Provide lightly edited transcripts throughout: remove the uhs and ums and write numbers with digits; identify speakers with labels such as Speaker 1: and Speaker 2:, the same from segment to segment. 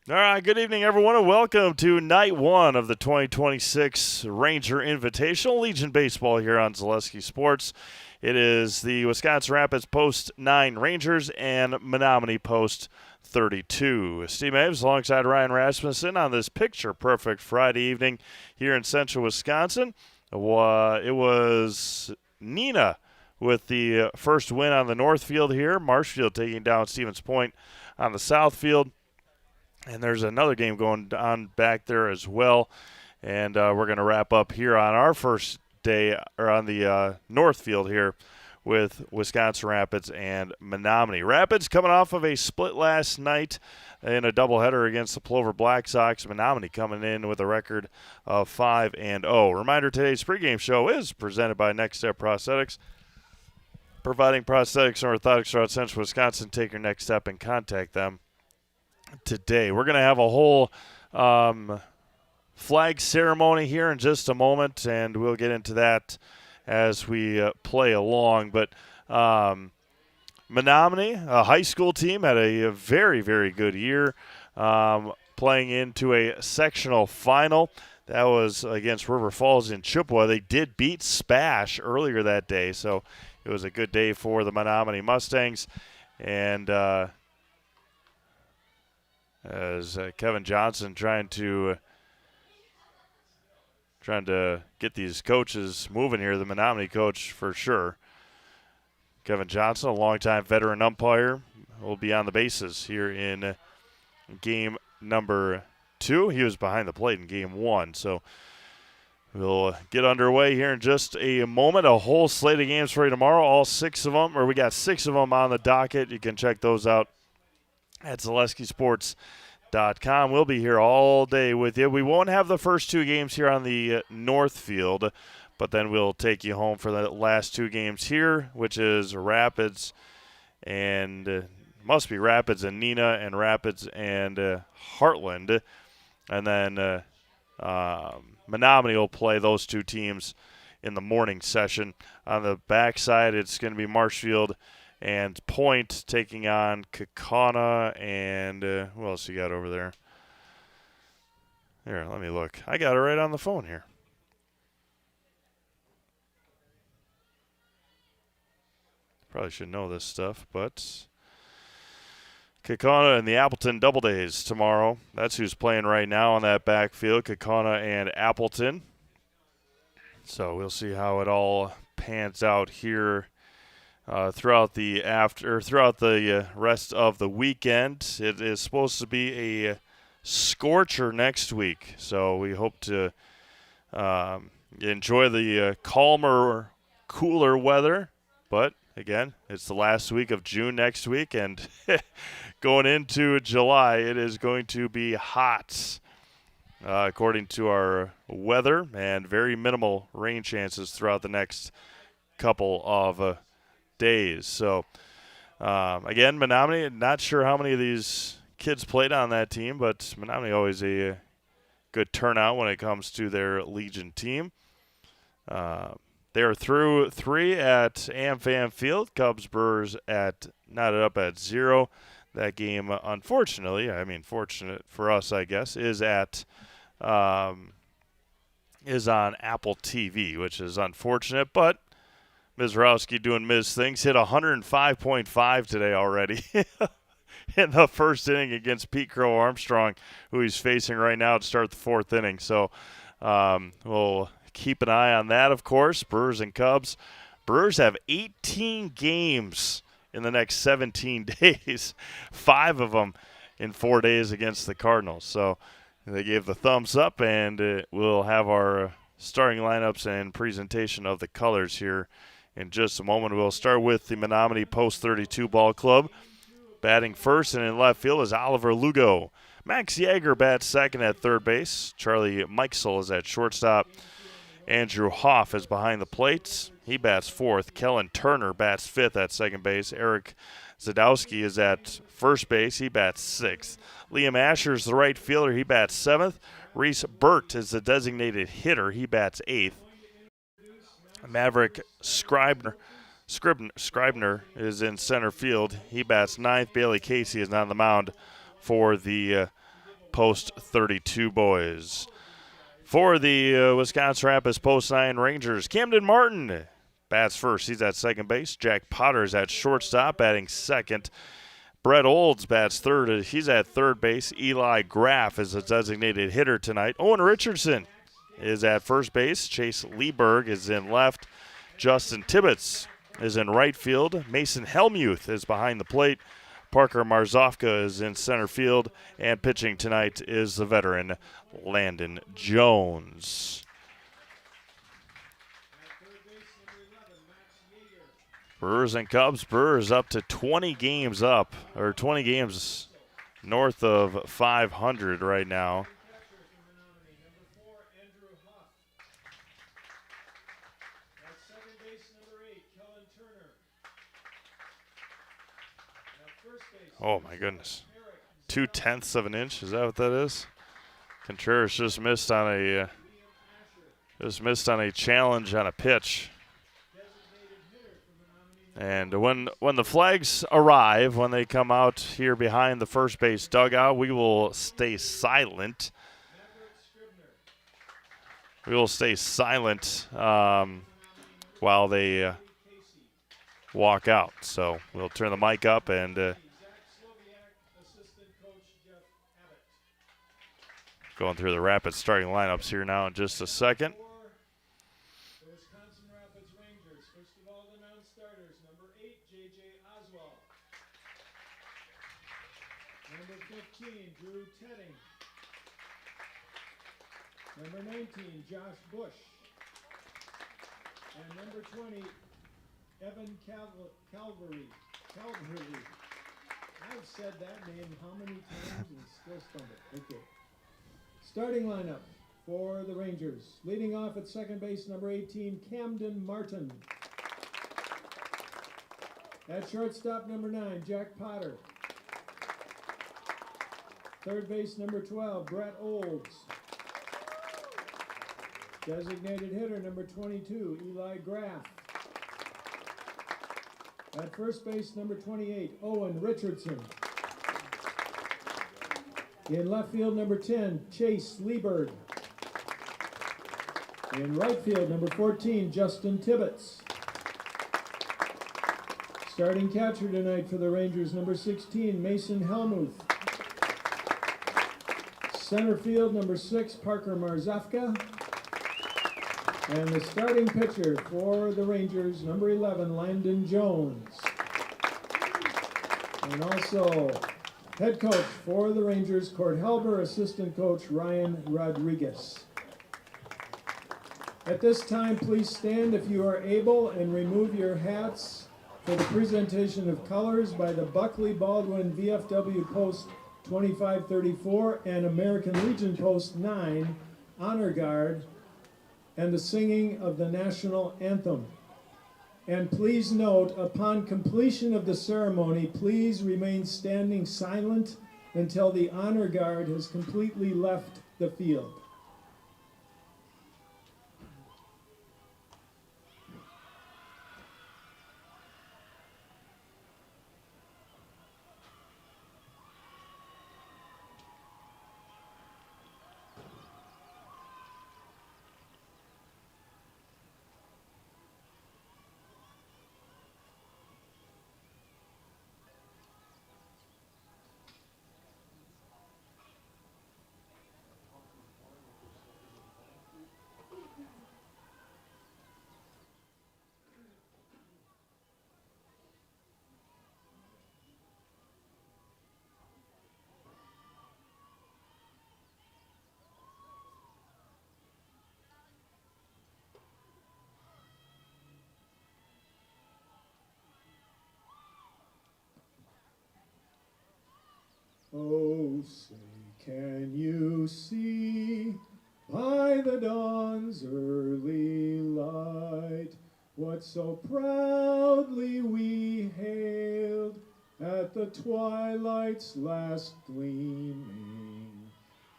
Speaker 1: All right, good evening, everyone, and welcome to night one of the 2026 Ranger Invitational Legion Baseball here on Zaleski Sports. It is the Wisconsin Rapids Post 9 Rangers and Menomonie Post 32. Steve Maves alongside Ryan Rasmussen on this picture-perfect Friday evening here in central Wisconsin. It was Neenah with the first win on the north field here. Marshfield taking down Stevens Point on the south field. And there's another game going on back there as well. And we're going to wrap up here on our first day, or on the north field here with Wisconsin Rapids and Menomonie. Rapids coming off of a split last night in a doubleheader against the Plover Black Sox. Menomonie coming in with a record of 5-0. Reminder, today's pregame show is presented by Next Step Prosthetics. Providing prosthetics and orthotics throughout central Wisconsin. Take your next step and contact them today. We're going to have a whole flag ceremony here in just a moment, and we'll get into that as we play along. But Menomonie, a high school team, had a very, very good year, playing into a sectional final. That was against River Falls in Chippewa. They did beat Spash earlier that day, so it was a good day for the Menomonie Mustangs. And as Kevin Johnson trying to get these coaches moving here, the Menomonie coach for sure. Kevin Johnson, a longtime veteran umpire, will be on the bases here in game number 2. He was behind the plate in game 1, so we'll get underway here in just a moment. A whole slate of games for you tomorrow, all 6 of them, or we got 6 of them on the docket. You can check those out at ZaleskiSports.com. We'll be here all day with you. We won't have the first 2 games here on the north field, but then we'll take you home for the last 2 games here, which is Rapids and must be Rapids and Neenah and Rapids and Heartland. And then Menomonie will play those 2 teams in the morning session. On the backside, it's going to be Marshfield and Point taking on Kaukauna and who else you got over there? Here, let me look. I got it right on the phone here. Probably should know this stuff, but Kaukauna and the Appleton Double Days tomorrow. That's who's playing right now on that backfield, Kaukauna and Appleton. So we'll see how it all pans out here throughout the rest of the weekend. It is supposed to be a scorcher next week, so we hope to enjoy the calmer, cooler weather. But again, it's the last week of June next week, and going into July, it is going to be hot, according to our weather, and very minimal rain chances throughout the next couple of days. So, again, Menomonie, not sure how many of these kids played on that team, but Menomonie always a good turnout when it comes to their Legion team. They are through 3 at AmFam Field. Cubs Brewers knotted up at 0. That game, unfortunately, fortunate for us, I guess, is on Apple TV, which is unfortunate, but Mizrowski doing Miz things. Hit 105.5 today already in the first inning against Pete Crow Armstrong, who he's facing right now to start the 4th inning. So we'll keep an eye on that, of course. Brewers and Cubs. Brewers have 18 games in the next 17 days, 5 of them in 4 days against the Cardinals. So they gave the thumbs up, and we'll have our starting lineups and presentation of the colors here in just a moment. We'll start with the Menomonie Post 32 Ball Club. Batting first and in left field is Oliver Lugo. Max Yeager bats second at third base. Charlie Mikesel is at shortstop. Andrew Hoff is behind the plate. He bats fourth. Kellen Turner bats fifth at second base. Eric Zadowski is at first base. He bats sixth. Liam Asher is the right fielder. He bats seventh. Reese Burt is the designated hitter. He bats eighth. Maverick Scribner is in center field. He bats ninth. Bailey Casey is on the mound for the Post 32 boys. For the Wisconsin Rapids Post 9 Rangers, Camden Martin bats first. He's at second base. Jack Potter's at shortstop, batting second. Brett Olds bats third. He's at third base. Eli Graff is a designated hitter tonight. Owen Richardson is at first base. Chase Lieberg is in left. Justin Tibbetts is in right field. Mason Helmuth is behind the plate. Parker Marzofka is in center field. And pitching tonight is the veteran Landon Jones. Brewers and Cubs. Brewers up to 20 games up, or 20 games north of 500 right now. Oh my goodness. 0.2 of an inch, is that what that is? Contreras just missed on a challenge on a pitch. And when the flags arrive, when they come out here behind the first base dugout, we will stay silent. We will stay silent while they walk out. So we'll turn the mic up and going through the Rapids starting lineups here now in just a second.
Speaker 2: Number 19, Josh Bush. And number 20, Evan Calvary. I've said that name how many times and still stumble. Okay. Starting lineup for the Rangers. Leading off at second base, number 18, Camden Martin. At shortstop, number 9, Jack Potter. Third base, number 12, Brett Olds. Designated hitter, number 22, Eli Graff. At first base, number 28, Owen Richardson. In left field, number 10, Chase Lieberg. In right field, number 14, Justin Tibbetts. Starting catcher tonight for the Rangers, number 16, Mason Helmuth. Center field, number 6, Parker Marzofka. And the starting pitcher for the Rangers, number 11, Landon Jones. And also, head coach for the Rangers, Cord Helber, assistant coach, Ryan Rodriguez. At this time, please stand if you are able and remove your hats for the presentation of colors by the Buckley Baldwin VFW Post 2534 and American Legion Post 9 Honor Guard, and the singing of the national anthem. And please note, upon completion of the ceremony, please remain standing silent until the honor guard has completely left the field. Oh, say, can you see by the dawn's early light what so proudly we hailed at the twilight's last gleaming,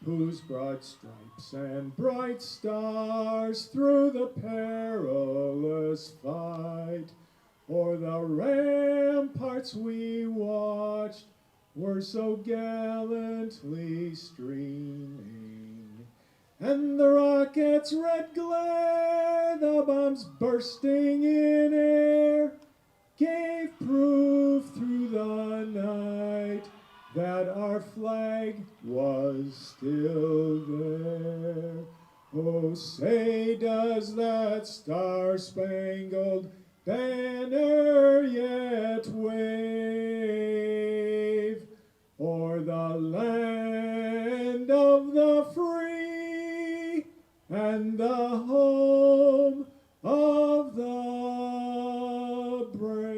Speaker 2: whose broad stripes and bright stars through the perilous fight o'er the ramparts we watched, were so gallantly streaming. And the rocket's red glare, the bombs bursting in air, gave proof through the night that our flag was still there. Oh, say does that star-spangled banner yet wave o'er the land of the free and the home of the brave.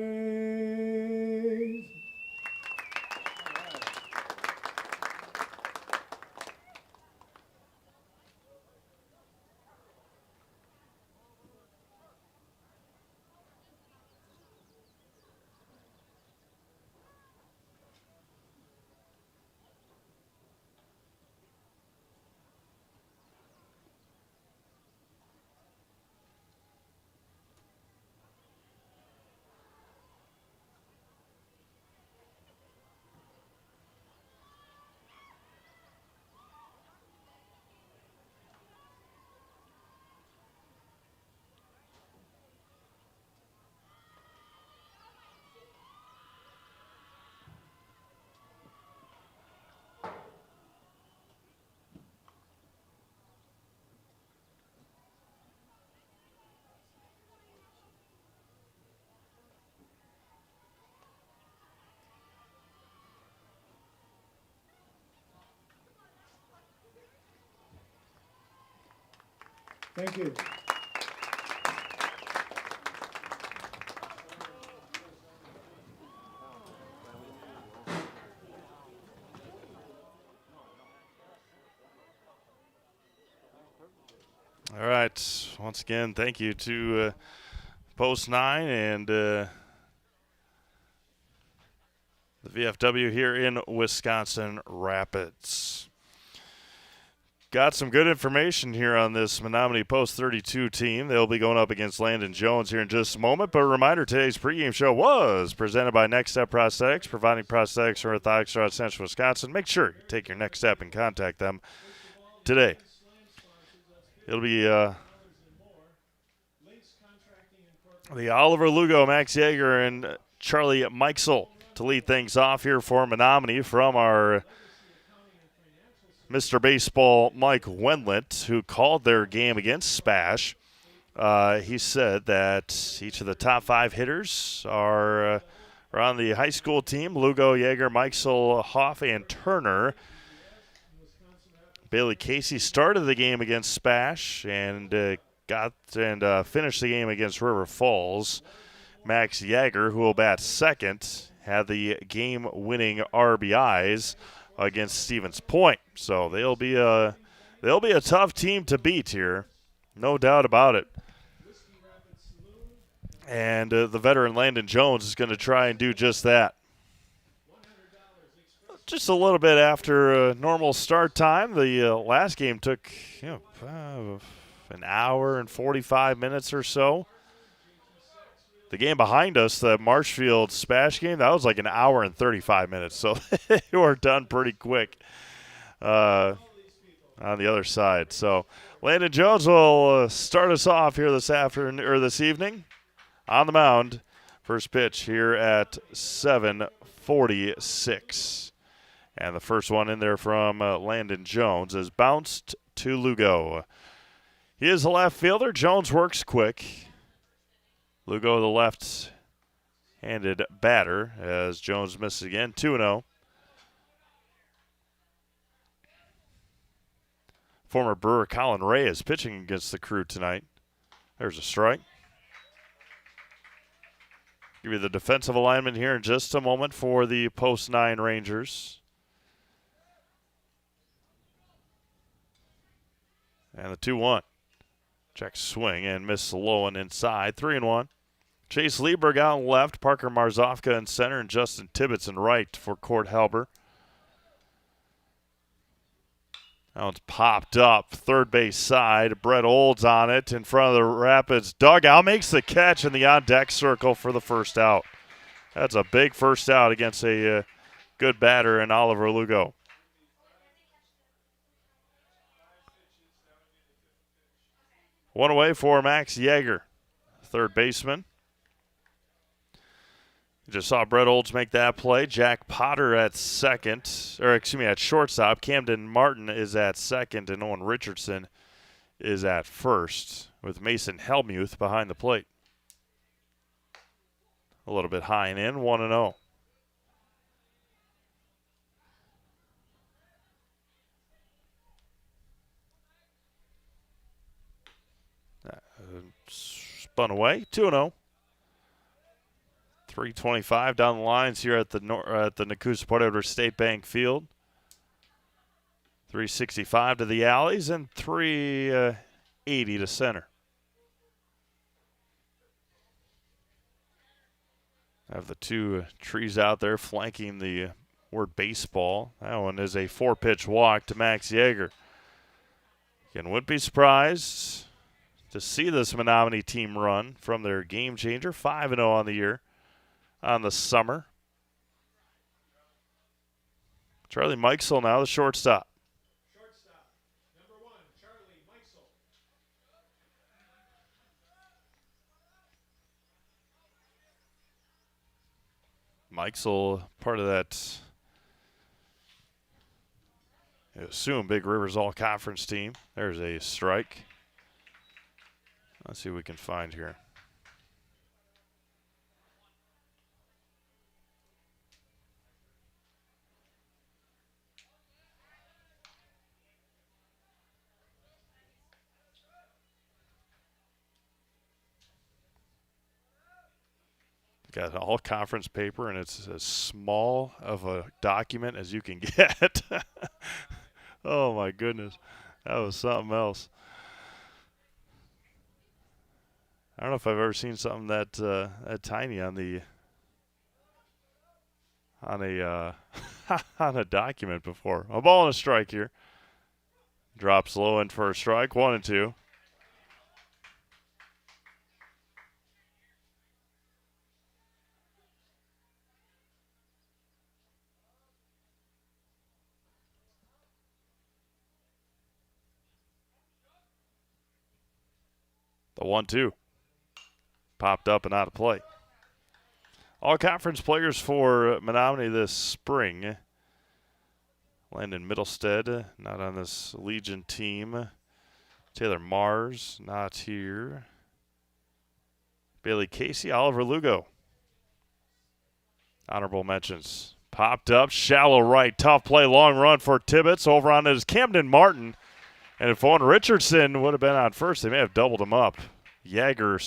Speaker 2: Thank you.
Speaker 1: All right. Once again, thank you to Post 9 and the VFW here in Wisconsin Rapids. Got some good information here on this Menomonie Post 32 team. They'll be going up against Landon Jones here in just a moment. But a reminder, today's pregame show was presented by Next Step Prosthetics, providing prosthetics for orthotics throughout central Wisconsin. Make sure you take your next step and contact them today. It'll be the Oliver Lugo, Max Yeager, and Charlie Meixel to lead things off here for Menomonie from our Mr. Baseball Mike Wendlandt, who called their game against Spash. He said that each of the top 5 hitters are on the high school team: Lugo, Yeager, Meixel, Hoff, and Turner. Bailey Casey started the game against Spash and finished the game against River Falls. Max Yeager, who will bat second, had the game-winning RBIs against Stevens Point. So they'll be a tough team to beat here, no doubt about it. And the veteran Landon Jones is going to try and do just that. Just a little bit after normal start time. The last game took an hour and 45 minutes or so. The game behind us, the Marshfield Spash game, that was like an hour and 35 minutes. So they were done pretty quick on the other side. So Landon Jones will start us off here this evening on the mound. First pitch here at 7:46. And the first one in there from Landon Jones is bounced to Lugo. He is a left fielder. Jones works quick. Lugo, the left-handed batter, as Jones misses again, 2-0. Former Brewer Colin Ray is pitching against the Crew tonight. There's a strike. Give you the defensive alignment here in just a moment for the Post 9 Rangers. And the 2-1. Check swing and miss the low one inside. 3-1. Chase Lieberg out left, Parker Marzofka in center, and Justin Tibbetts in right for Court Halber. That one's popped up, third base side. Brett Olds on it in front of the Rapids dugout. Makes the catch in the on-deck circle for the first out. That's a big first out against a good batter in Oliver Lugo. One away for Max Yeager, third baseman. You just saw Brett Olds make that play. Jack Potter at at shortstop. Camden Martin is at second, and Owen Richardson is at first, with Mason Helmuth behind the plate. A little bit high and in, 1-0. Spun away, 2-0. 3:25 down the lines here at the Nakusa Port Edward State Bank Field. 365 to the alleys and 380 to center. Have the two trees out there flanking the word baseball. That one is a 4-pitch walk to Max Yeager. Again, wouldn't be surprised to see this Menomonie team run from their game changer. 5-0 on the year, on the summer. Charlie Mikesell now the shortstop.
Speaker 2: Shortstop, number 1, Charlie
Speaker 1: Mikesell, part of that, I assume, Big Rivers All-Conference team. There's a strike. Let's see what we can find here. Got all conference paper, and it's as small of a document as you can get. Oh, my goodness. That was something else. I don't know if I've ever seen something that tiny on a on a document before. A ball and a strike here. Drops low in for a strike, 1-2. The 1-2 popped up and out of play. All conference players for Menomonie this spring. Landon Middlestead, not on this Legion team. Taylor Mars, not here. Bailey Casey, Oliver Lugo. Honorable mentions. Popped up, shallow right, tough play, long run for Tibbetts. Over on is Camden Martin. And if Owen Richardson would have been on first, they may have doubled him up. Yeager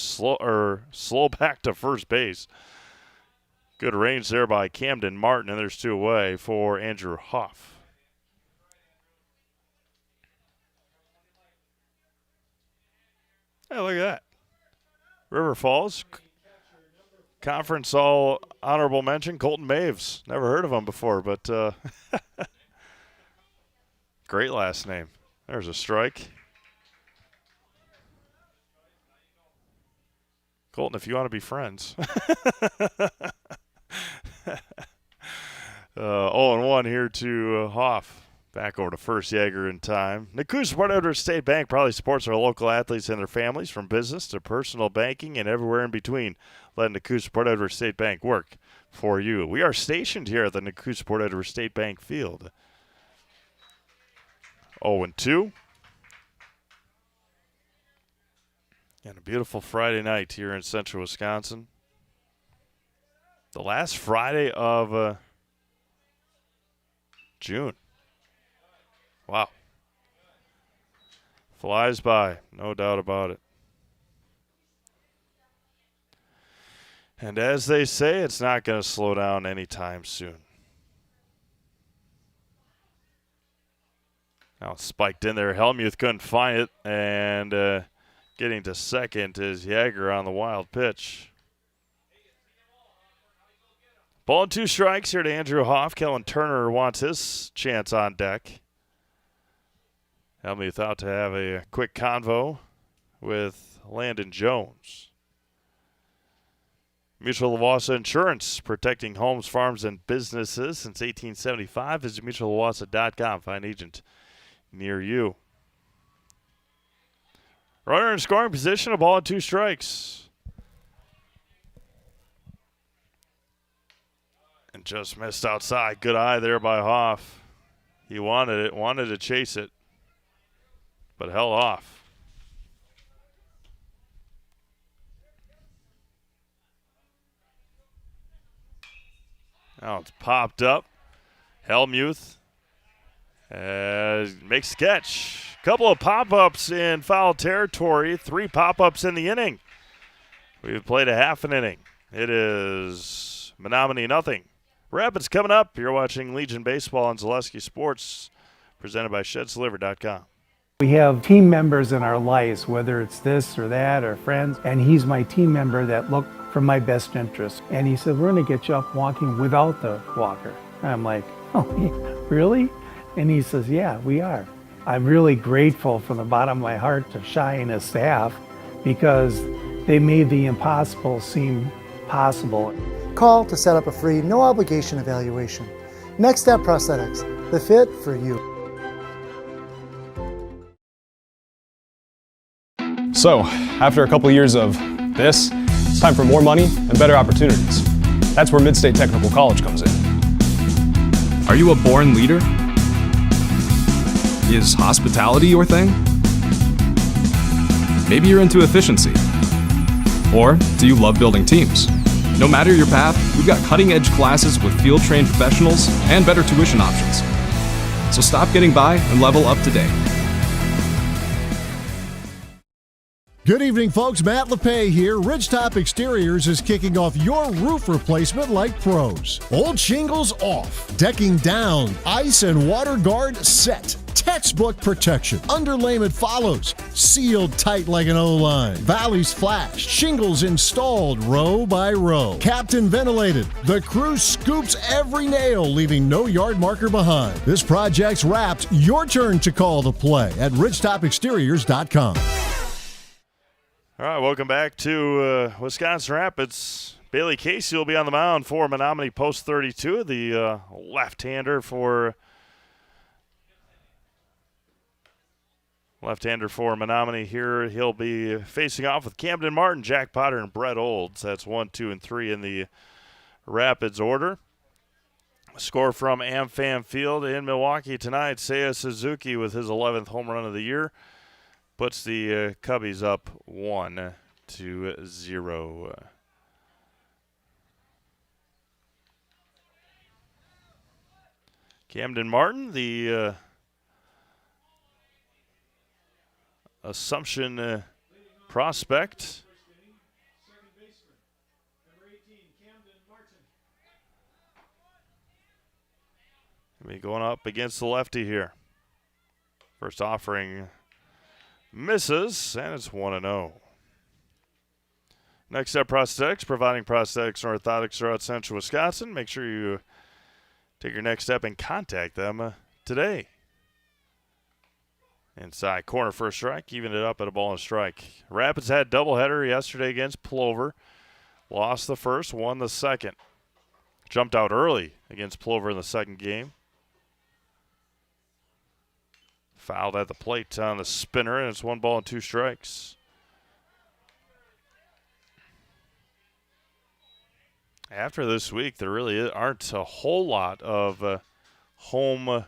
Speaker 1: slow back to first base. Good range there by Camden Martin, and there's 2 away for Andrew Hoff. Hey, look at that. River Falls Conference All Honorable Mention, Colton Maves. Never heard of him before, but great last name. There's a strike. Colton, if you want to be friends. 0-1 here to Hoff. Back over to first, Yeager in time. Nakusa Port Edward State Bank proudly supports our local athletes and their families, from business to personal banking and everywhere in between. Let Nakusa Port Edward State Bank work for you. We are stationed here at the Nakusa Port Edward State Bank Field. 0-2. And a beautiful Friday night here in central Wisconsin. The last Friday of June. Wow. Flies by, no doubt about it. And as they say, it's not going to slow down anytime soon. Now it's spiked in there. Helmuth couldn't find it, and getting to second is Yeager on the wild pitch. Ball and 2 strikes here to Andrew Hoff. Kellen Turner wants his chance on deck. Helmuth out to have a quick convo with Landon Jones. Mutual of Wausau Insurance, protecting homes, farms, and businesses since 1875. Visit mutualofwausau.com. Find an agent near you. Runner in scoring position, a ball and 2 strikes. And just missed outside. Good eye there by Hoff. He wanted it, wanted to chase it, but held off. Now it's popped up. Helmuth makes the catch. Couple of pop-ups in foul territory. 3 pop-ups in the inning. We've played a half an inning. It is Menomonie nothing. Rapids coming up. You're watching Legion Baseball on Zaleski Sports, presented by ShedsDeliver.com.
Speaker 3: We have team members in our lives, whether it's this or that or friends, and he's my team member that look for my best interest. And he said, we're going to get you up walking without the walker. And I'm like, oh, really? And he says, yeah, we are. I'm really grateful from the bottom of my heart to Shai and his staff because they made the impossible seem possible.
Speaker 4: Call to set up a free, no-obligation evaluation. Next Step Prosthetics, the fit for you.
Speaker 5: So, after a couple years of this, it's time for more money and better opportunities. That's where Mid-State Technical College comes in.
Speaker 6: Are you a born leader? Is hospitality your thing? Maybe you're into efficiency. Or do you love building teams? No matter your path, we've got cutting-edge classes with field-trained professionals and better tuition options. So stop getting by and level up today.
Speaker 7: Good evening, folks. Matt LePay here. Ridgetop Exteriors is kicking off your roof replacement like pros. Old shingles off, decking down, ice and water guard set. Textbook protection. Underlayment follows. Sealed tight like an O-line. Valleys flashed. Shingles installed row by row. Captain ventilated. The crew scoops every nail, leaving no yard marker behind. This project's wrapped. Your turn to call the play at ridgetopexteriors.com.
Speaker 1: All right, welcome back to Wisconsin Rapids. Bailey Casey will be on the mound for Menomonie post 32, the left-hander for Menomonie here. He'll be facing off with Camden Martin, Jack Potter, and Brett Olds. That's 1, 2, and 3 in the Rapids order. Score from AmFam Field in Milwaukee tonight. Seiya Suzuki with his 11th home run of the year puts the Cubbies up 1-0. Camden Martin, the Assumption prospect. Be going up against the lefty here. First offering misses, and it's 1-0. Next Step Prosthetics, providing prosthetics and orthotics throughout central Wisconsin. Make sure you take your next step and contact them today. Inside corner for a strike, even it up at a ball and strike. Rapids had doubleheader yesterday against Plover. Lost the first, won the second. Jumped out early against Plover in the second game. Fouled at the plate on the spinner, and it's 1 ball and 2 strikes. After this week, there really aren't a whole lot of home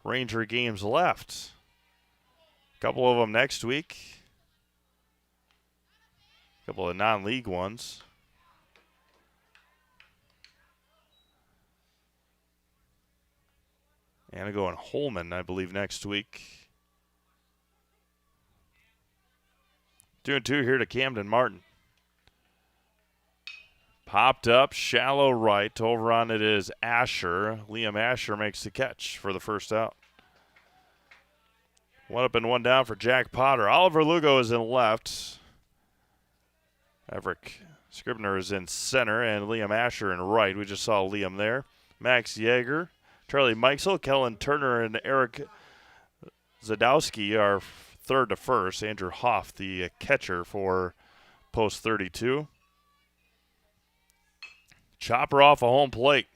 Speaker 1: Ranger games left. A couple of them next week. A couple of non-league ones. Anago and Holman, I believe, next week. 2-2 here to Camden Martin. Popped up, shallow right. Over on it is Asher. Liam Asher makes the catch for the first out. 1 up and 1 down for Jack Potter. Oliver Lugo is in left. Everett Scribner is in center, and Liam Asher in right. We just saw Liam there. Max Yeager, Charlie Meixel, Kellen Turner, and Eric Zadowski are third to first. Andrew Hoff, the catcher for post 32. Chopper off a home plate.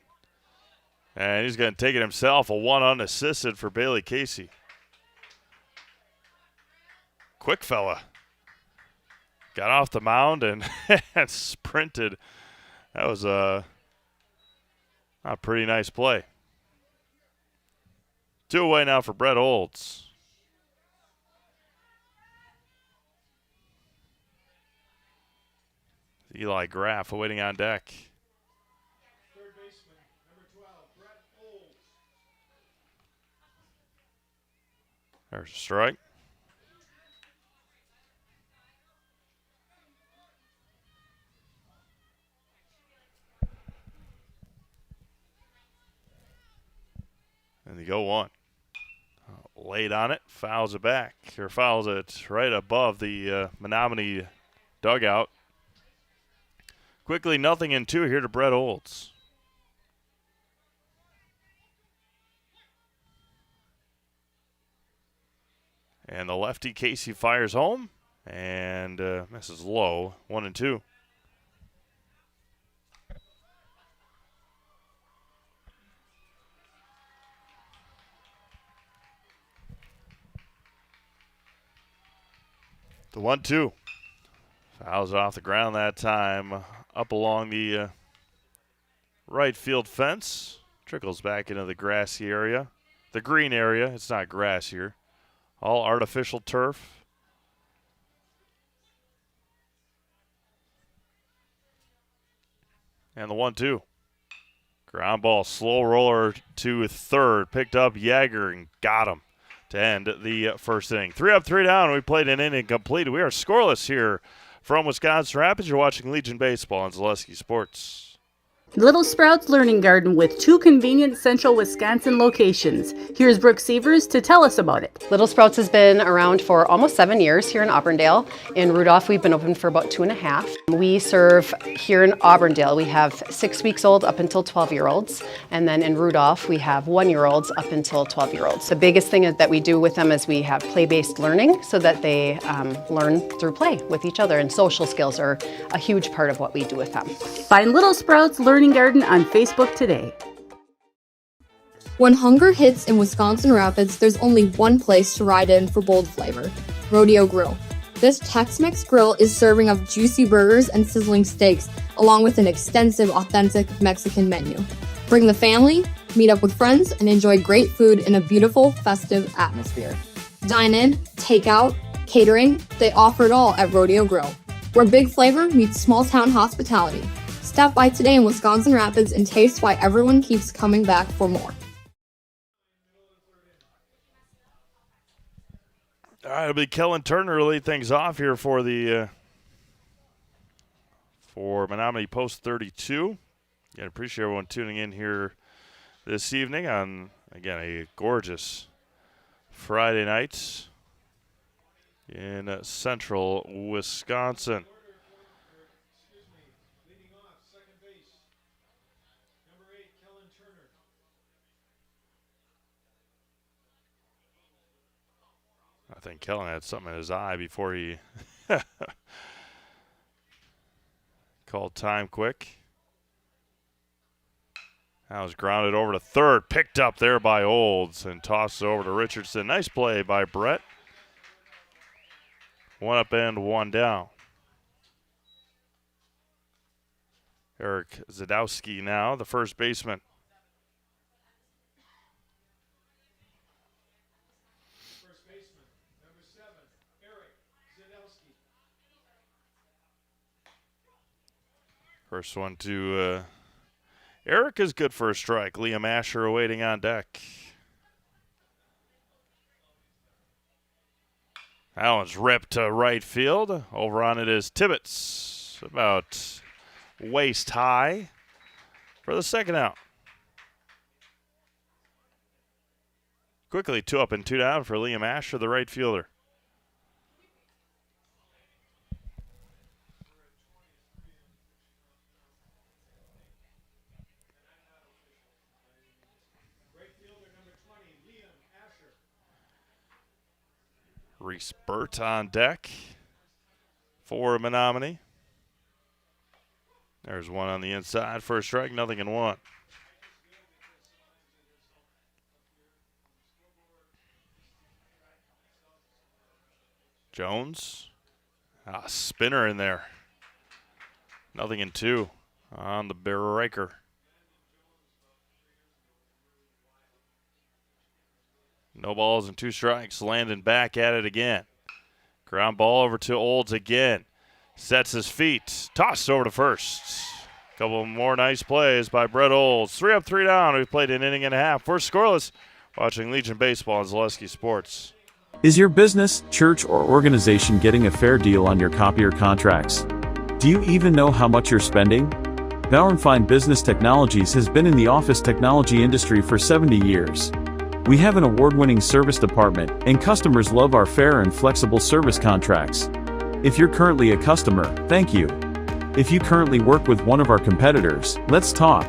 Speaker 1: And he's going to take it himself. A one unassisted for Bailey Casey. Quick fella. Got off the mound and sprinted. That was a pretty nice play. 2 away now for Brett Olds. Eli Graff awaiting on deck.
Speaker 2: Third baseman, number 12, Brett Olds.
Speaker 1: There's a strike. And they go one. Late on it, fouls it back, or fouls it right above the Menomonie dugout. Quickly, 0-2 here to Brett Olds. And the lefty Casey fires home and misses low. 1-2. The 1-2. Fouls it off the ground that time. Up along the right field fence. Trickles back into the grassy area. The green area. It's not grass here. All artificial turf. And the 1-2. Ground ball, slow roller to third. Picked up Yager and got him to end the first inning. 3 up, 3 down. We played an inning complete. We are scoreless here from Wisconsin Rapids. You're watching Legion Baseball on Zaleski Sports.
Speaker 8: Little Sprouts Learning Garden with 2 convenient central Wisconsin locations. Here's Brooke Sievers to tell us about it.
Speaker 9: Little Sprouts has been around for almost 7 years here in Auburndale. In Rudolph, we've been open for about 2.5. We serve here in Auburndale. We have 6 weeks old up until 12-year-olds. And then in Rudolph, we have 1-year-olds up until 12-year-olds. The biggest thing that we do with them is we have play-based learning so that they learn through play with each other. And social skills are a huge part of what we do with them.
Speaker 8: Find Little Sprouts Learning Garden on Facebook today.
Speaker 10: When hunger hits in Wisconsin Rapids, there's only one place to ride in for bold flavor: Rodeo Grill. This Tex-Mex grill is serving up juicy burgers and sizzling steaks, along with an extensive, authentic Mexican menu. Bring the family, meet up with friends, and enjoy great food in a beautiful, festive atmosphere. Dine in, take out, catering, they offer it all at Rodeo Grill, where big flavor meets small-town hospitality. Stop by today in Wisconsin Rapids and taste why everyone keeps coming back for more.
Speaker 1: All right, it'll be Kellen Turner to lead things off here for the for Menomonie Post 32. Again, appreciate everyone tuning in here this evening on, again, a gorgeous Friday night in central Wisconsin. I think Kellen had something in his eye before he called time quick. That was grounded over to third. Picked up there by Olds and tossed over to Richardson. Nice play by Brett. 1 up and 1 down. Eric Zadowski now, the first baseman. First one to Eric is good for a strike. Liam Asher awaiting on deck. That one's ripped to right field. Over on it is Tibbetts, about waist high for the second out. Quickly 2 up and 2 down for Liam Asher, the right fielder. Reese Burt on deck for Menomonie. There's one on the inside for a strike, 0-1. Jones. Spinner in there. 0-2 on the breaker. No balls and 2 strikes. Landon back at it again. Ground ball over to Olds again. Sets his feet. Tossed over to first. Couple more nice plays by Brett Olds. 3 up, 3 down. We've played an inning and a half. We're scoreless. Watching Legion Baseball on Zaleski Sports.
Speaker 11: Is your business, church, or organization getting a fair deal on your copier contracts? Do you even know how much you're spending? Bauernfeind Business Technologies has been in the office technology industry for 70 years. We have an award-winning service department, and customers love our fair and flexible service contracts. If you're currently a customer, thank you. If you currently work with one of our competitors, let's talk.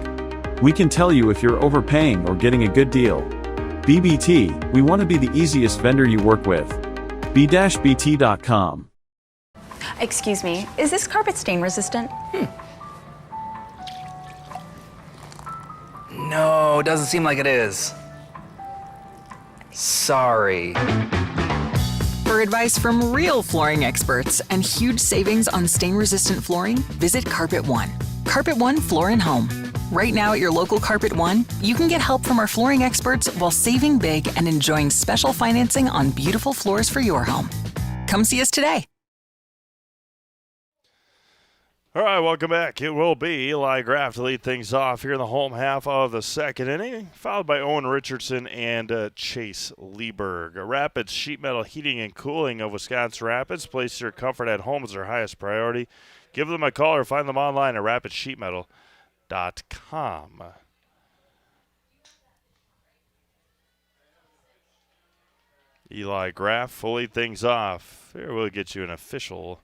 Speaker 11: We can tell you if you're overpaying or getting a good deal. BBT, we want to be the easiest vendor you work with. b-bt.com.
Speaker 12: Excuse me, is this carpet stain resistant?
Speaker 13: No, doesn't seem like it is. Sorry.
Speaker 14: For advice from real flooring experts and huge savings on stain-resistant flooring, visit Carpet One. Carpet One Floor and Home. Right now at your local Carpet One, you can get help from our flooring experts while saving big and enjoying special financing on beautiful floors for your home. Come see us today.
Speaker 1: All right, welcome back. It will be Eli Graff to lead things off here in the home half of the second inning, followed by Owen Richardson and Chase Lieberg. Rapids Sheet Metal Heating and Cooling of Wisconsin Rapids. Place your comfort at home as their highest priority. Give them a call or find them online at rapidsheetmetal.com. Eli Graff will lead things off. Here we'll get you an official.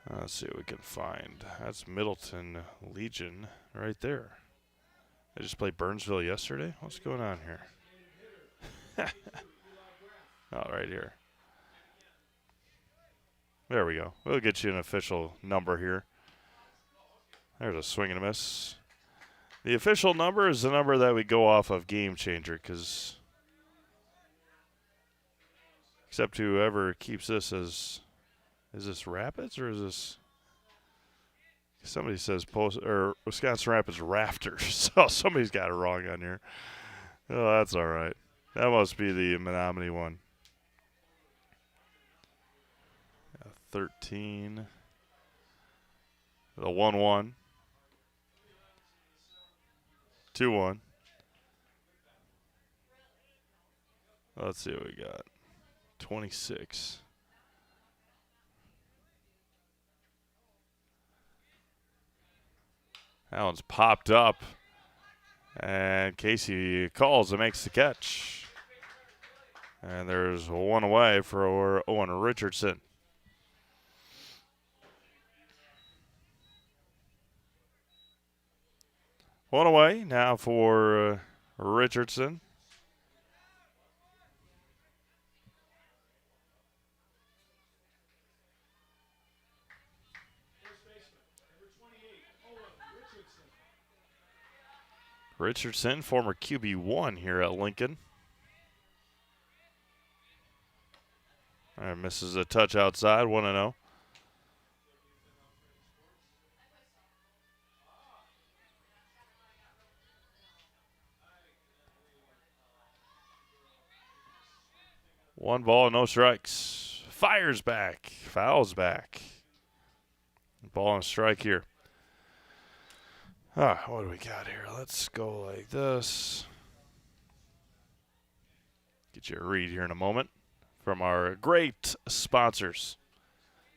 Speaker 1: Let's see what we can find. That's Middleton Legion right there. They just played Burnsville yesterday? What's going on here? Oh, right here. There we go. We'll get you an official number here. There's a swing and a miss. The official number is the number that we go off of Game Changer, because except whoever keeps this as... Is this Rapids or is this? Somebody says Wisconsin Rapids Rafters. So somebody's got it wrong on here. Oh, that's all right. That must be the Menomonie one. 13. The 1-1. 2-1. Let's see what we got. 26. That one's popped up, and Casey calls and makes the catch. And there's one away for Owen Richardson. One away now for Richardson. Richardson, former QB1 here at Lincoln. Misses a touch outside, 1-0. One ball, no strikes. Fires back, fouls back. Ball and strike here. What do we got here? Let's go like this. Get you a read here in a moment from our great sponsors.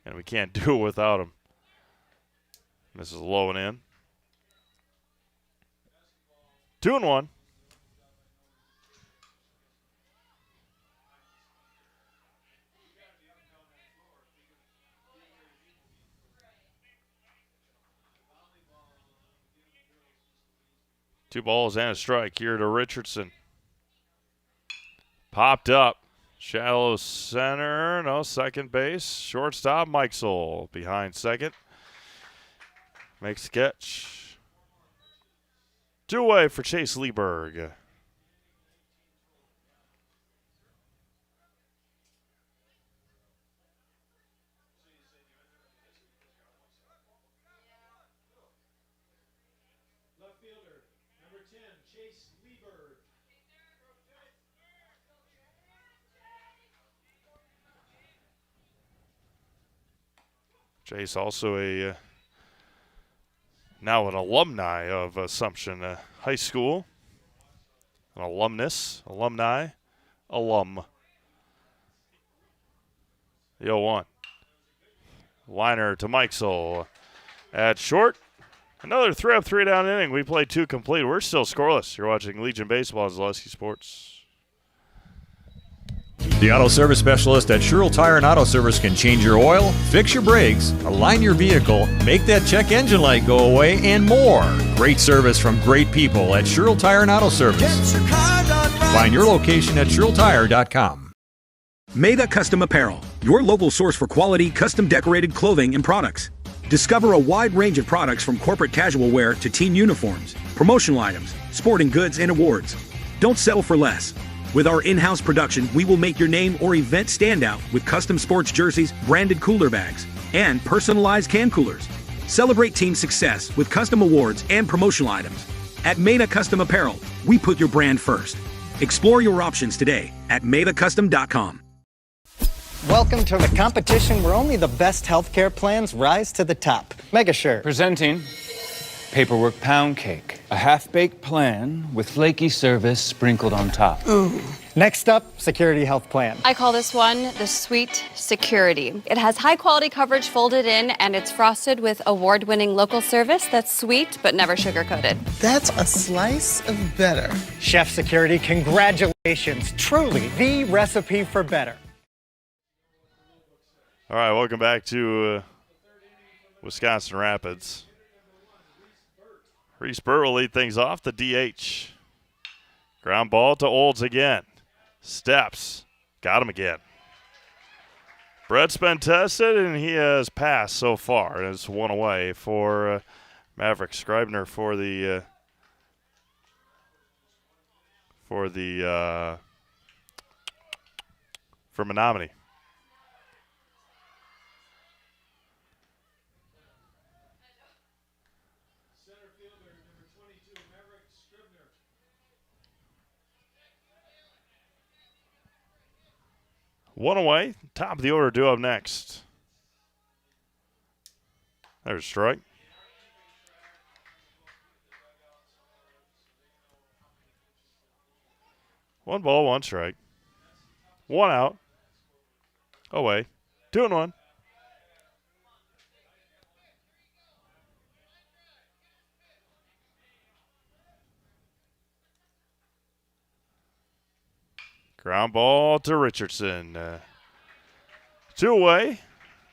Speaker 1: And we can't do it without them. This is low and in. 2-1. Two balls and a strike here to Richardson. Popped up. Shallow center. No, second base. Shortstop, Mikesel behind second. makes the catch. 2 away for Chase Lieberg. Chase also now an alumni of Assumption High School. An alumni, alum. The 0-1. Liner to Mikesel at short. Another 3-up, 3-down inning. We played 2 complete. We're still scoreless. You're watching Legion Baseball on Zaleski Sports.
Speaker 15: The auto service specialist at Sherrill Tire and Auto Service can change your oil, fix your brakes, align your vehicle, make that check engine light go away, and more. Great service from great people at Sherrill Tire and Auto Service. Find your location at SherrillTire.com.
Speaker 16: Meda Custom Apparel, your local source for quality, custom decorated clothing and products. Discover a wide range of products from corporate casual wear to team uniforms, promotional items, sporting goods, and awards. Don't settle for less. With our in-house production, we will make your name or event stand out with custom sports jerseys, branded cooler bags, and personalized can coolers. Celebrate team success with custom awards and promotional items. At Meda Custom Apparel, we put your brand first. Explore your options today at MedaCustom.com.
Speaker 17: Welcome to the competition where only the best healthcare plans rise to the top. MegaSure.
Speaker 18: Presenting Paperwork Pound Cake, a half-baked plan with flaky service sprinkled on top.
Speaker 17: Ooh. Next up, Security Health Plan.
Speaker 19: I call this one the Sweet Security. It has high-quality coverage folded in, and it's frosted with award-winning local service that's sweet but never sugar-coated.
Speaker 17: That's a slice of better. Chef Security, congratulations. Truly the recipe for better.
Speaker 1: All right, welcome back to Wisconsin Rapids. Reese Burt will lead things off, the DH. Ground ball to Olds again. Steps. Got him again. Brett's been tested, and he has passed so far. And it's 1 away for Maverick Scribner for Menomonie. One away. Top of the order due up next. There's a strike. One ball, one strike. One out. Away. 2-1. Ground ball to Richardson. 2 away.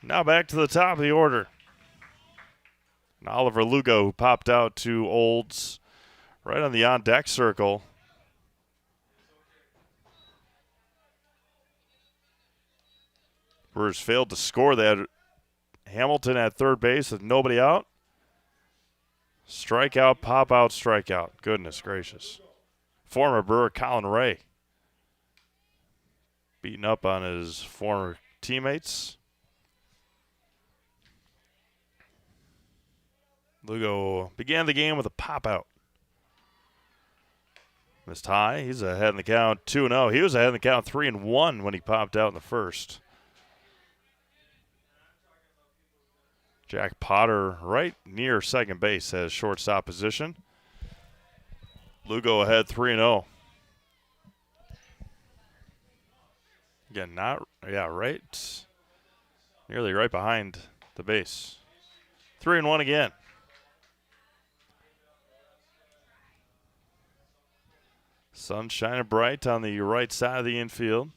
Speaker 1: Now back to the top of the order. And Oliver Lugo, who popped out to Olds right on the on-deck circle. Brewers failed to score. They had Hamilton at third base with nobody out. Strikeout, pop-out, strikeout. Goodness gracious. Former Brewer Colin Ray beating up on his former teammates. Lugo began the game with a pop-out. Missed high. He's ahead in the count 2-0. He was ahead in the count 3-1 when he popped out in the first. Jack Potter right near second base has shortstop position. Lugo ahead 3-0. Again, right. Nearly right behind the base. 3-1 again. Sun shining bright on the right side of the infield.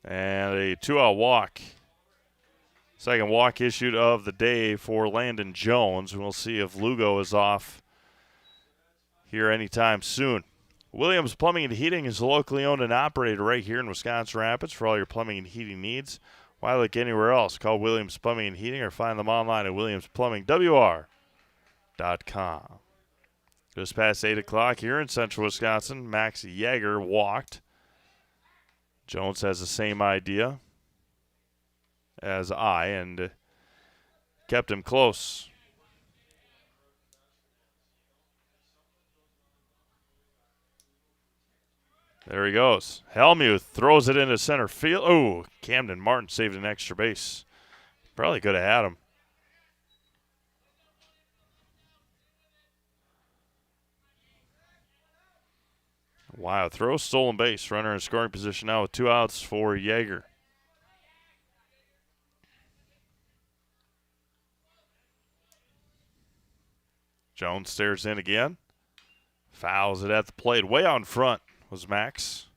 Speaker 1: And a 2-out walk. Second walk issued of the day for Landon Jones. We'll see if Lugo is off here anytime soon. Williams Plumbing and Heating is locally owned and operated right here in Wisconsin Rapids for all your plumbing and heating needs. Why look anywhere else? Call Williams Plumbing and Heating or find them online at williamsplumbingwr.com. Just past 8 o'clock here in central Wisconsin, Max Yeager walked. Jones has the same idea as I and kept him close. There he goes. Helmuth throws it into center field. Oh, Camden Martin saved an extra base. Probably could have had him. Wow, throw, stolen base. Runner in scoring position now with 2 outs for Yeager. Jones stares in again. Fouls it at the plate. Way out in front was Max.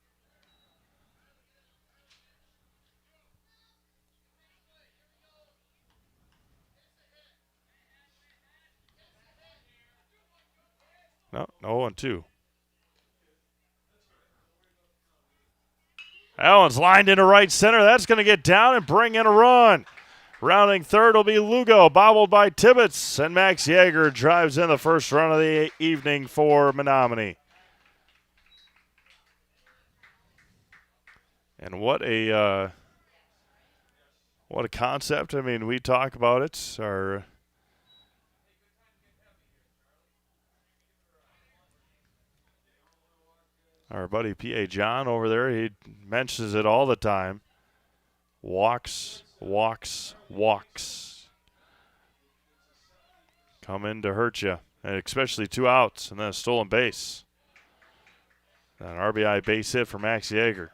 Speaker 1: No, 0-2. That one's lined into right center. That's going to get down and bring in a run. Rounding third will be Lugo, bobbled by Tibbetts, and Max Yeager drives in the first run of the evening for Menomonie. And what a concept. I mean, we talk about it. Our buddy P.A. John over there, he mentions it all the time. Walks, walks, walks. Come in to hurt you, and especially 2 outs and then a stolen base. An RBI base hit for Max Yeager.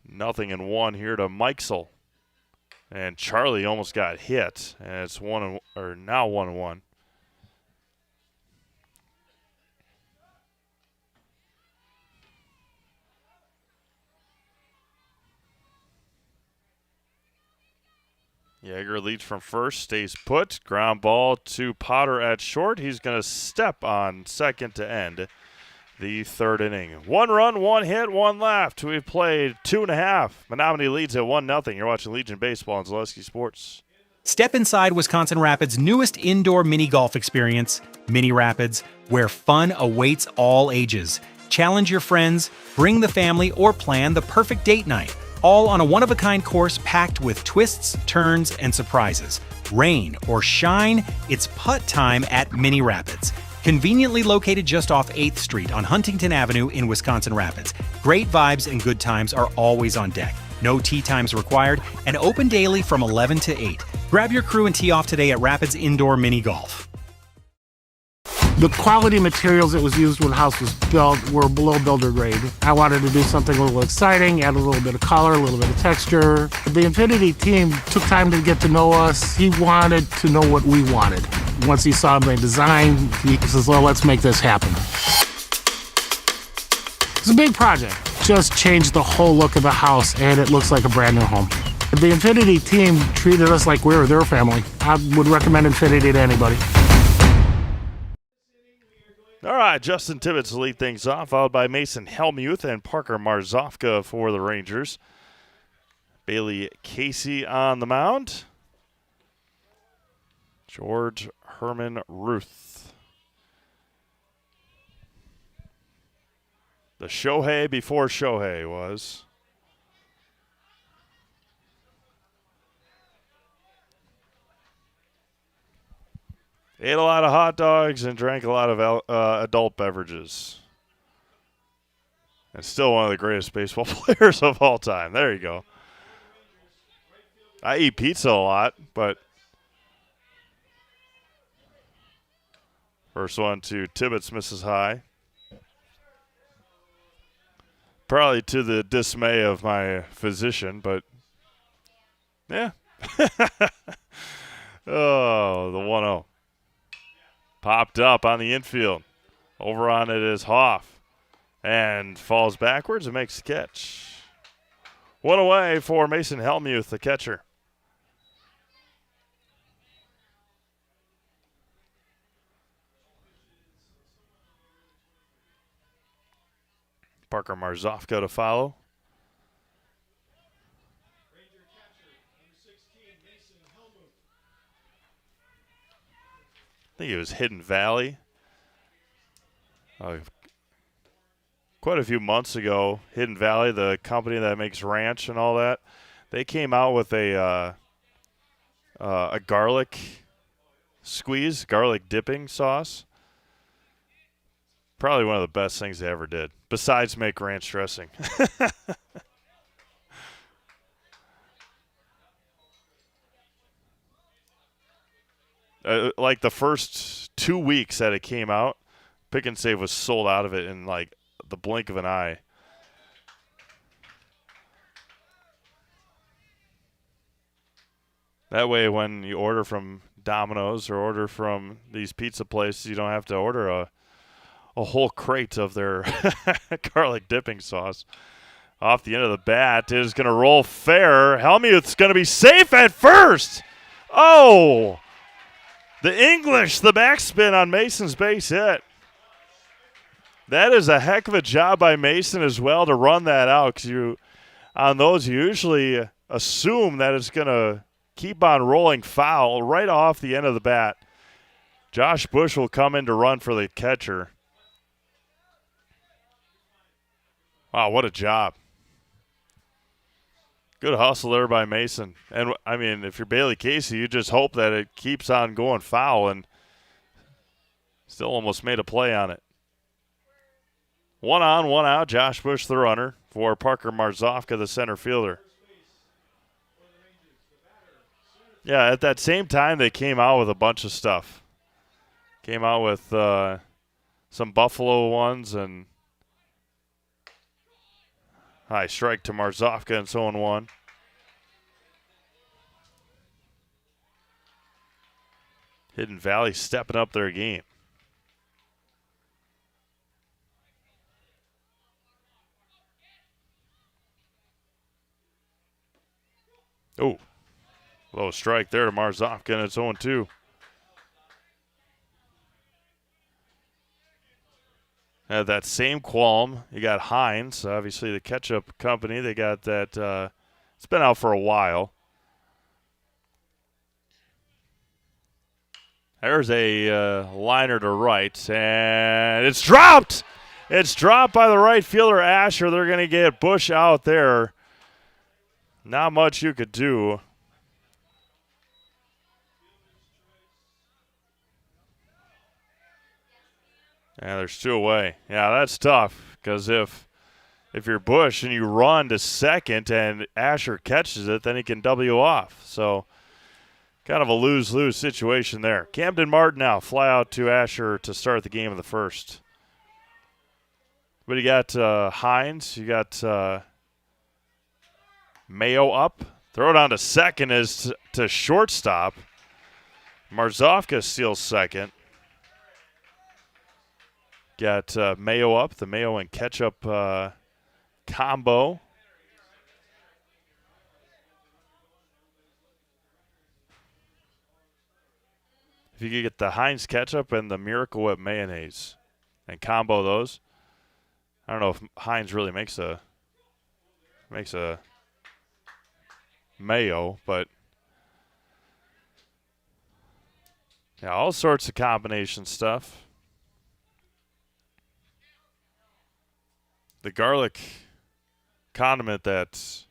Speaker 1: Nothing in 1 here to Mikesell. And Charlie almost got hit, and it's now 1-1. Yeager leads from first, stays put. Ground ball to Potter at short. He's going to step on second to end the third inning. 1 run, 1 hit, 1 left. We've played 2.5. Menomonie leads at 1-0. You're watching Legion Baseball on Zaleski Sports.
Speaker 20: Step inside Wisconsin Rapids' newest indoor mini golf experience, Mini Rapids, where fun awaits all ages. Challenge your friends, bring the family, or plan the perfect date night. All on a one-of-a-kind course packed with twists, turns, and surprises. Rain or shine, it's putt time at Mini Rapids. Conveniently located just off 8th Street on Huntington Avenue in Wisconsin Rapids. Great vibes and good times are always on deck. No tee times required, and open daily from 11 to 8. Grab your crew and tee off today at Rapids Indoor Mini Golf.
Speaker 21: The quality materials that was used when the house was built were below builder grade. I wanted to do something a little exciting, add a little bit of color, a little bit of texture. The Infinity team took time to get to know us. He wanted to know what we wanted. Once he saw my design, he says, well, let's make this happen. It's a big project. Just changed the whole look of the house, and it looks like a brand new home. The Infinity team treated us like we were their family. I would recommend Infinity to anybody.
Speaker 1: All right, Justin Tibbetts will lead things off, followed by Mason Helmuth and Parker Marzofka for the Rangers. Bailey Casey on the mound. George Herman Ruth. The Shohei before Shohei was. Ate a lot of hot dogs and drank a lot of adult beverages. And still one of the greatest baseball players of all time. There you go. I eat pizza a lot, but first one to Tibbetts misses high. Probably to the dismay of my physician, but yeah. Oh, the 1-0. Popped up on the infield. Over on it is Hoff. And falls backwards and makes the catch. One away for Mason Helmuth, the catcher. Parker Marzofka to follow. I think it was Hidden Valley. Quite a few months ago, Hidden Valley, the company that makes ranch and all that, they came out with a garlic squeeze, garlic dipping sauce. Probably one of the best things they ever did, besides make ranch dressing. Like the first 2 weeks that it came out, Pick and Save was sold out of it in like the blink of an eye. That way when you order from Domino's or order from these pizza places, you don't have to order a whole crate of their garlic dipping sauce. Off the end of the bat is going to roll fair. Helmuth's going to be safe at first. Oh! The English, the backspin on Mason's base hit. That is a heck of a job by Mason as well to run that out, because on those you usually assume that it's going to keep on rolling foul right off the end of the bat. Josh Bush will come in to run for the catcher. Wow, what a job. Good hustle there by Mason. And, I mean, if you're Bailey Casey, you just hope that it keeps on going foul, and still almost made a play on it. 1 on, 1 out. Josh Bush, the runner, for Parker Marzofka, the center fielder. Yeah, at that same time, they came out with a bunch of stuff. Came out with some Buffalo ones and high strike to Marzofka and so on one. Hidden Valley stepping up their game. Oh, low strike there to Marzofka, and it's 0-2. Had that same qualm. You got Heinz, obviously the ketchup company. They got that. It's been out for a while. There's a liner to right, and it's dropped. It's dropped by the right fielder, Asher. They're going to get Bush out there. Not much you could do. Yeah, there's 2 away. Yeah, that's tough, because if you're Bush and you run to second and Asher catches it, then he can W off. So kind of a lose-lose situation there. Camden Martin now fly out to Asher to start the game of the first. But you got Hines. You got Mayo up. Throw it on to second is to shortstop. Marzofka steals second. Got Mayo up, the Mayo and ketchup combo. If you could get the Heinz ketchup and the Miracle Whip mayonnaise and combo those, I don't know if Heinz really makes a mayo, but yeah, all sorts of combination stuff. The garlic condiment that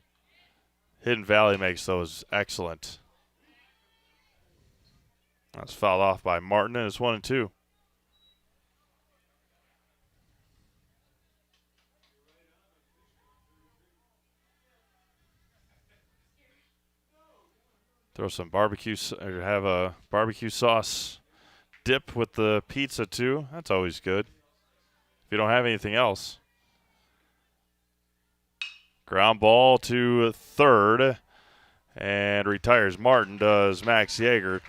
Speaker 1: Hidden Valley makes, though, is excellent. That's fouled off by Martin, and it's 1-2. Throw some barbecue, or have a barbecue sauce dip with the pizza, too. That's always good. If you don't have anything else. Ground ball to third, and retires Martin, does Max Yeager.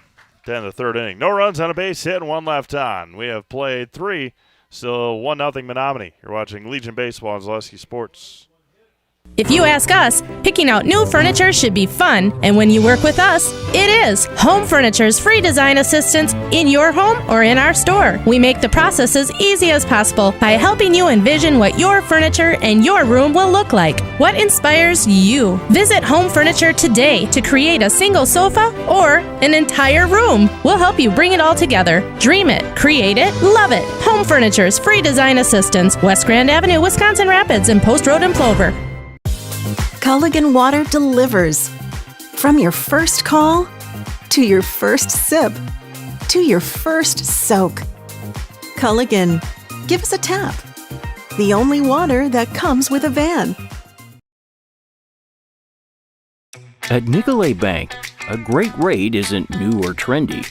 Speaker 1: 10 the third inning. No runs on a base hit and 1 left on. We have played 3, still 1-0 Menomonie. You're watching Legion Baseball on Zaleski Sports.
Speaker 3: If you ask us, picking out new furniture should be fun, and when you work with us, it is. Home Furniture's free design assistance in your home or in our store. We make the process as easy as possible by helping you envision what your furniture and your room will look like. What inspires you? Visit Home Furniture today to create a single sofa or an entire room. We'll help you bring it all together. Dream it, create it, love it. Home Furniture's free design assistance, West Grand Avenue, Wisconsin Rapids, and Post Road in Plover.
Speaker 22: Culligan Water delivers. From your first call, to your first sip, to your first soak. Culligan, give us a tap. The only water that comes with a van.
Speaker 23: At Nicolet Bank, a great rate isn't new or trendy.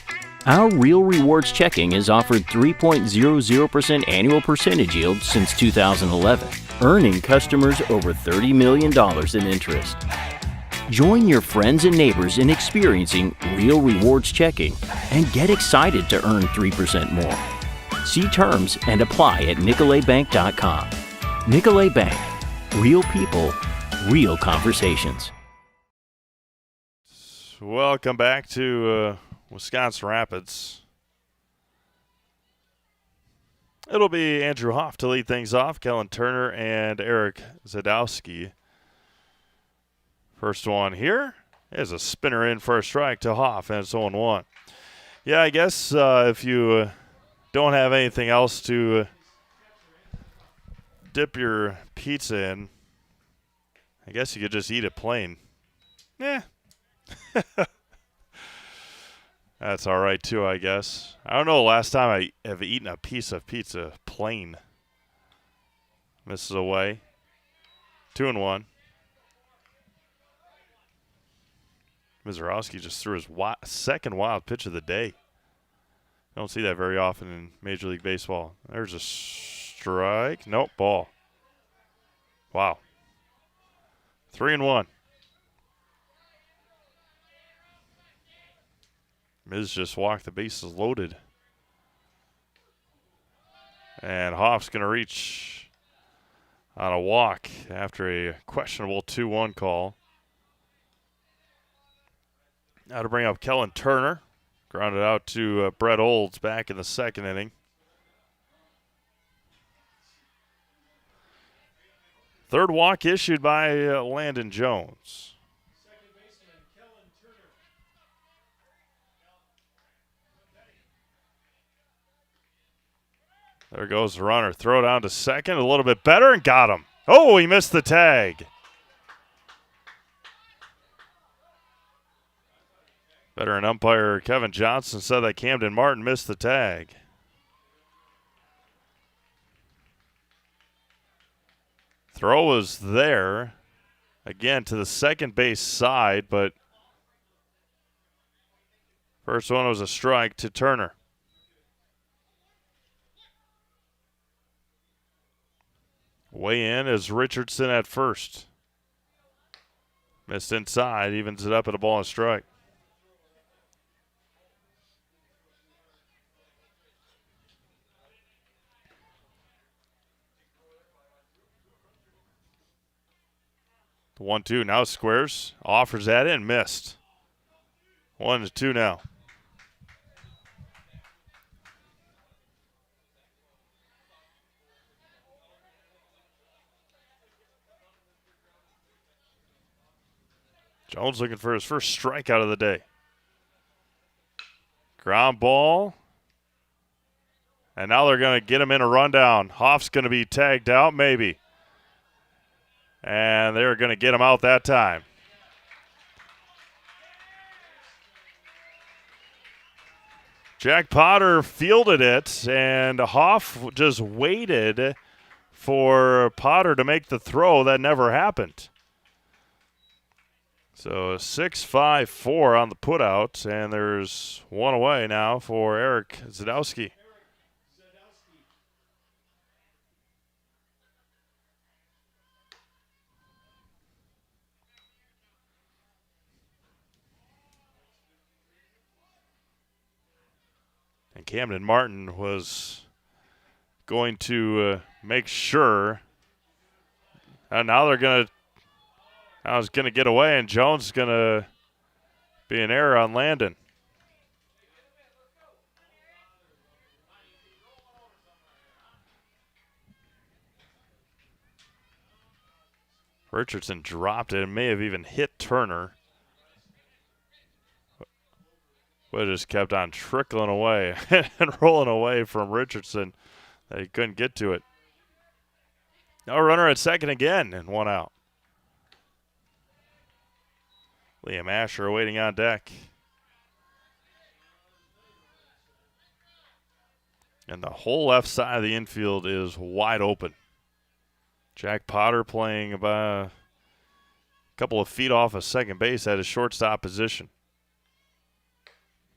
Speaker 23: Our Real Rewards checking has offered 3.00% annual percentage yield since 2011, earning customers over $30 million in interest. Join your friends and neighbors in experiencing Real Rewards checking and get excited to earn 3% more. See terms and apply at nicoletbank.com. Nicolet Bank. Real people, real conversations.
Speaker 1: Welcome back to Wisconsin Rapids. It'll be Andrew Hoff to lead things off, Kellen Turner and Eric Zadowski. First one here is a spinner in for a strike to Hoff, and it's 0-1. Yeah, I guess if you don't have anything else to dip your pizza in, I guess you could just eat it plain. Yeah. That's all right, too, I guess. I don't know the last time I have eaten a piece of pizza plain. Misses away. 2-1. Mizorowski just threw his second wild pitch of the day. I don't see that very often in Major League Baseball. There's a strike. Nope, ball. Wow. 3-1. Miz just walked the bases loaded. And Hoff's going to reach on a walk after a questionable 2-1 call. Now to bring up Kellen Turner. Grounded out to Brett Olds back in the second inning. Third walk issued by Landon Jones. There goes the runner. Throw down to second. A little bit better and got him. Oh, he missed the tag. Veteran umpire Kevin Johnson said that Camden Martin missed the tag. Throw was there. Again to the second base side, but first one was a strike to Turner. Way in is Richardson at first. Missed inside, evens it up at a ball and strike. The 1-2 now squares. Offers that in, missed. 1-2 now. Jones looking for his first strikeout of the day. Ground ball. And now they're going to get him in a rundown. Hoff's going to be tagged out, maybe. And they're going to get him out that time. Jack Potter fielded it, and Hoff just waited for Potter to make the throw. That never happened. So 6-5-4 on the putout, and there's one away now for Eric Zadowski. And Camden Martin was going to make sure. And now they're going to I was going to get away, and Jones is going to be an error on Landon. Richardson dropped it and may have even hit Turner. But it just kept on trickling away and rolling away from Richardson. He couldn't get to it. No runner at second again and one out. Liam Asher waiting on deck. And the whole left side of the infield is wide open. Jack Potter playing about a couple of feet off of second base at his shortstop position.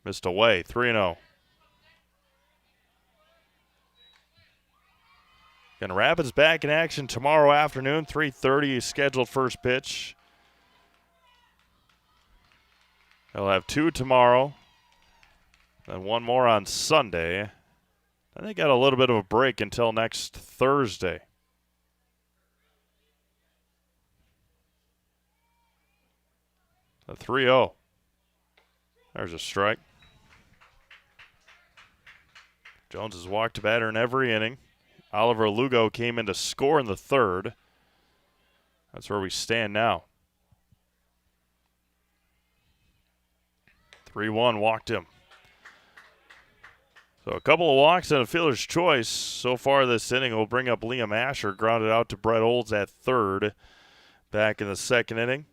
Speaker 1: Missed away, 3-0. And Rapids back in action tomorrow afternoon, 3:30 scheduled first pitch. They'll have 2 tomorrow, and 1 more on Sunday. And they got a little bit of a break until next Thursday. The 3-0. There's a strike. Jones has walked a batter in every inning. Oliver Lugo came in to score in the third. That's where we stand now. 3-1 walked him. So a couple of walks and a fielder's choice so far this inning will bring up Liam Asher, grounded out to Brett Olds at third back in the second inning.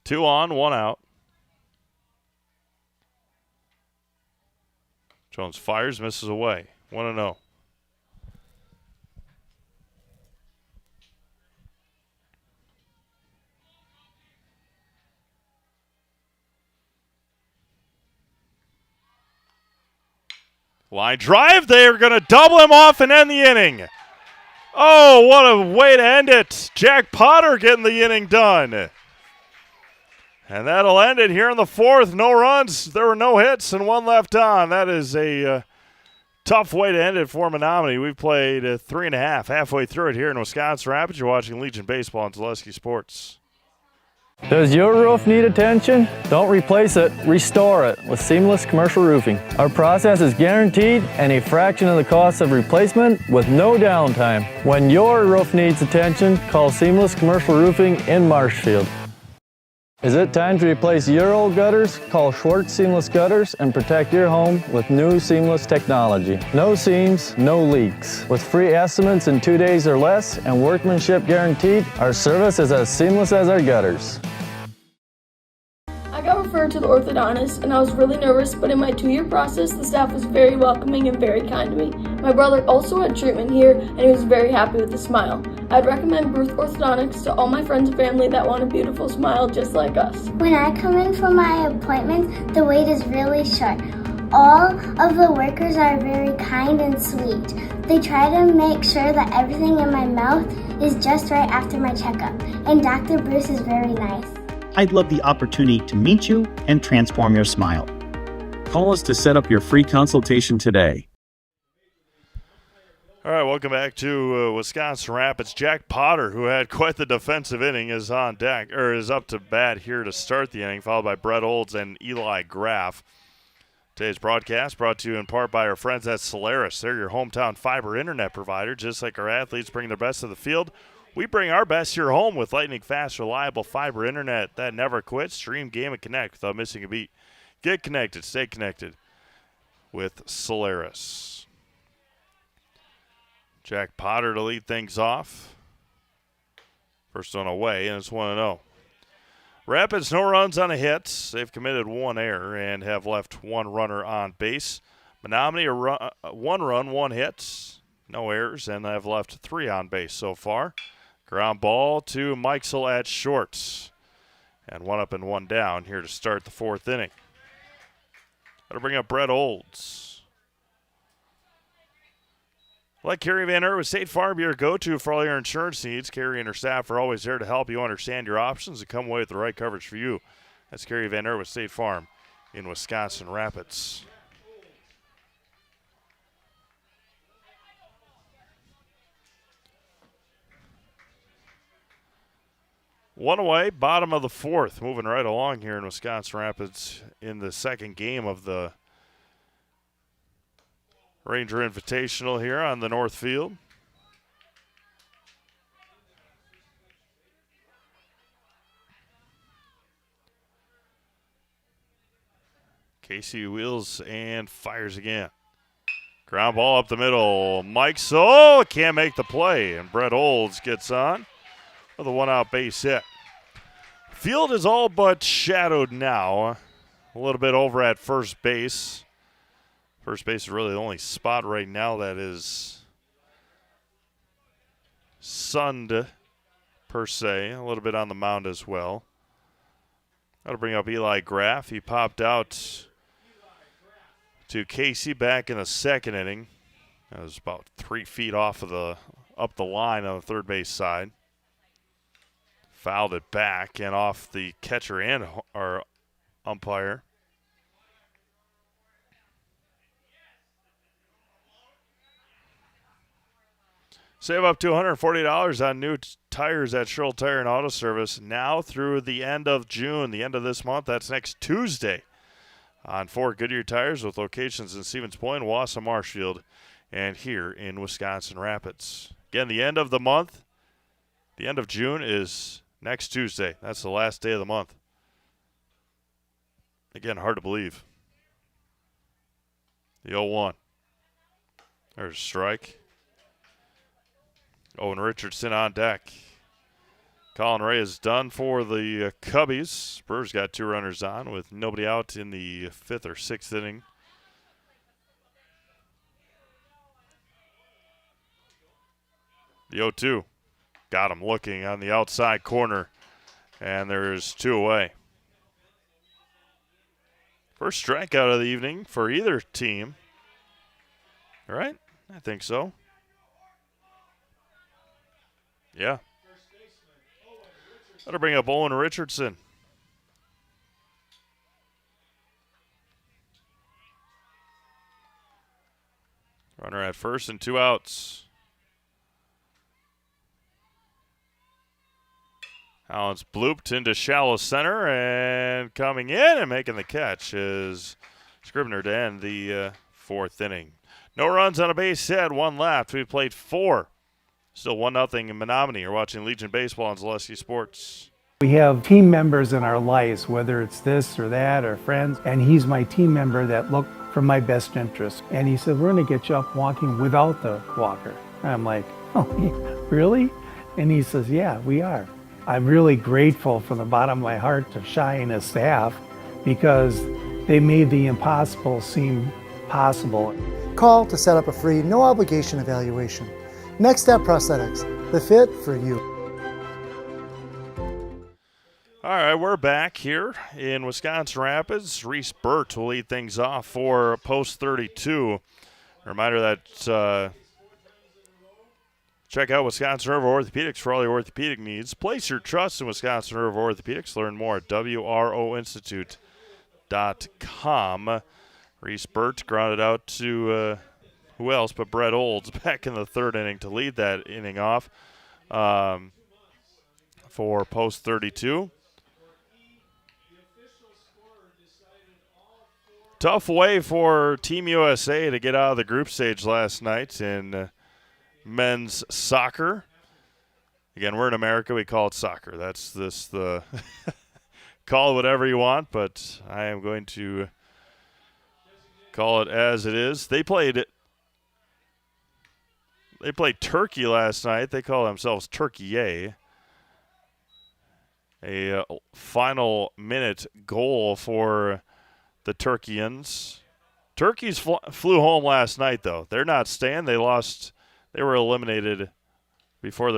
Speaker 1: Two on, 1 out. Jones fires, misses away. 1-0. Line drive. They're going to double him off and end the inning. Oh, what a way to end it. Jack Potter getting the inning done. And that'll end it here in the fourth. No runs. There were no hits and 1 left on. That is a tough way to end it for Menomonie. We've played 3.5, halfway through it here in Wisconsin Rapids. You're watching Legion Baseball on Zaleski Sports.
Speaker 4: Does your roof need attention? Don't replace it, restore it with Seamless Commercial Roofing. Our process is guaranteed and a fraction of the cost of replacement with no downtime. When your roof needs attention, call Seamless Commercial Roofing in Marshfield. Is it time to replace your old gutters? Call Schwartz Seamless Gutters and protect your home with new seamless technology. No seams, no leaks. With free estimates in 2 days or less and workmanship guaranteed, our service is as seamless as our gutters.
Speaker 5: I got referred to the orthodontist and I was really nervous, but in my 2-year process, the staff was very welcoming and very kind to me. My brother also had treatment here and he was very happy with the smile. I'd recommend Ruth Orthodontics to all my friends and family that want a beautiful smile just like us.
Speaker 6: When I come in for my appointment, the wait is really short. All of the workers are very kind and sweet. They try to make sure that everything in my mouth is just right after my checkup, and Dr. Bruce is very nice.
Speaker 24: I'd love the opportunity to meet you and transform your smile.
Speaker 11: Call us to set up your free consultation today.
Speaker 1: All right, welcome back to Wisconsin Rapids. Jack Potter, who had quite the defensive inning, is on deck, or is up to bat here to start the inning, followed by Brett Olds and Eli Graff. Today's broadcast brought to you in part by our friends at Solaris. They're your hometown fiber internet provider. Just like our athletes bring their best to the field, we bring our best to your home with lightning-fast, reliable fiber internet that never quits. Stream, game, and connect without missing a beat. Get connected. Stay connected with Solaris. Jack Potter to lead things off. First one away, and it's 1-0. Rapids, no runs on a hit. They've committed 1 error and have left 1 runner on base. Menomonie, 1 run, 1 hit. No errors, and they've left 3 on base so far. Ground ball to Mikesell at short. And 1 up and 1 down here to start the 4th inning. That'll bring up Brett Olds. Let Carrie Van Ert with State Farm be your go-to for all your insurance needs. Carrie and her staff are always there to help you understand your options and come away with the right coverage for you. That's Gary Van Der with State Farm in Wisconsin Rapids. One away, bottom of the fourth, moving right along here in Wisconsin Rapids in the second game of the Ranger Invitational here on the North Field. Casey wheels and fires again. Ground ball up the middle. Mike can't make the play, and Brett Olds gets on with a one-out base hit. Field is all but shadowed now. A little bit over at first base. First base is really the only spot right now that is sunned, per se. A little bit on the mound as well. That'll bring up Eli Graff. He popped out to Casey back in the second inning. That was about 3 feet off of up the line on the third base side. Fouled it back and off the catcher and our umpire. Save up to $140 on new tires at Sherrill Tire and Auto Service now through the end of June, the end of this month. That's next Tuesday on 4 Goodyear tires with locations in Stevens Point, Wausau, Marshfield, and here in Wisconsin Rapids. Again, the end of the month, the end of June is next Tuesday. That's the last day of the month. Again, hard to believe. The 0-1. There's a strike. Owen Richardson on deck. Colin Ray is done for the Cubbies. Spurs got 2 runners on with nobody out in the 5th or 6th inning. The 0-2. Got him looking on the outside corner, and there's 2 away. First strikeout of the evening for either team. All right? I think so. Yeah. That'll bring up Owen Richardson. Runner at first and 2 outs. Allen's blooped into shallow center, and coming in and making the catch is Scribner to end the 4th inning. No runs on a base hit, 1 left. We've played 4. Still 1-0 in Menomonie. You're watching Legion Baseball on Zaleski Sports.
Speaker 2: We have team members in our lives, whether it's this or that or friends, and he's my team member that look for my best interest. And he said, we're going to get you up walking without the walker. And I'm like, oh, really? And he says, yeah, we are. I'm really grateful from the bottom of my heart to Shai and his staff because they made the impossible seem possible.
Speaker 7: Call to set up a free, no obligation evaluation. Next Step Prosthetics, the fit for you.
Speaker 1: All right, we're back here in Wisconsin Rapids. Reese Burt will lead things off for Post 32. Reminder that check out Wisconsin River Orthopedics for all your orthopedic needs. Place your trust in Wisconsin River Orthopedics. Learn more at WROinstitute.com. Reese Burt grounded out to who else but Brett Olds back in the 3rd inning to lead that inning off for Post 32. Tough way for Team USA to get out of the group stage last night in men's soccer. Again, we're in America. We call it soccer. That's the call it whatever you want, but I am going to call it as it is. They played Turkey last night. They call themselves Turkey. A final minute goal for the Turkians. Turkeys flew home last night, though. They're not staying. They lost. They were eliminated before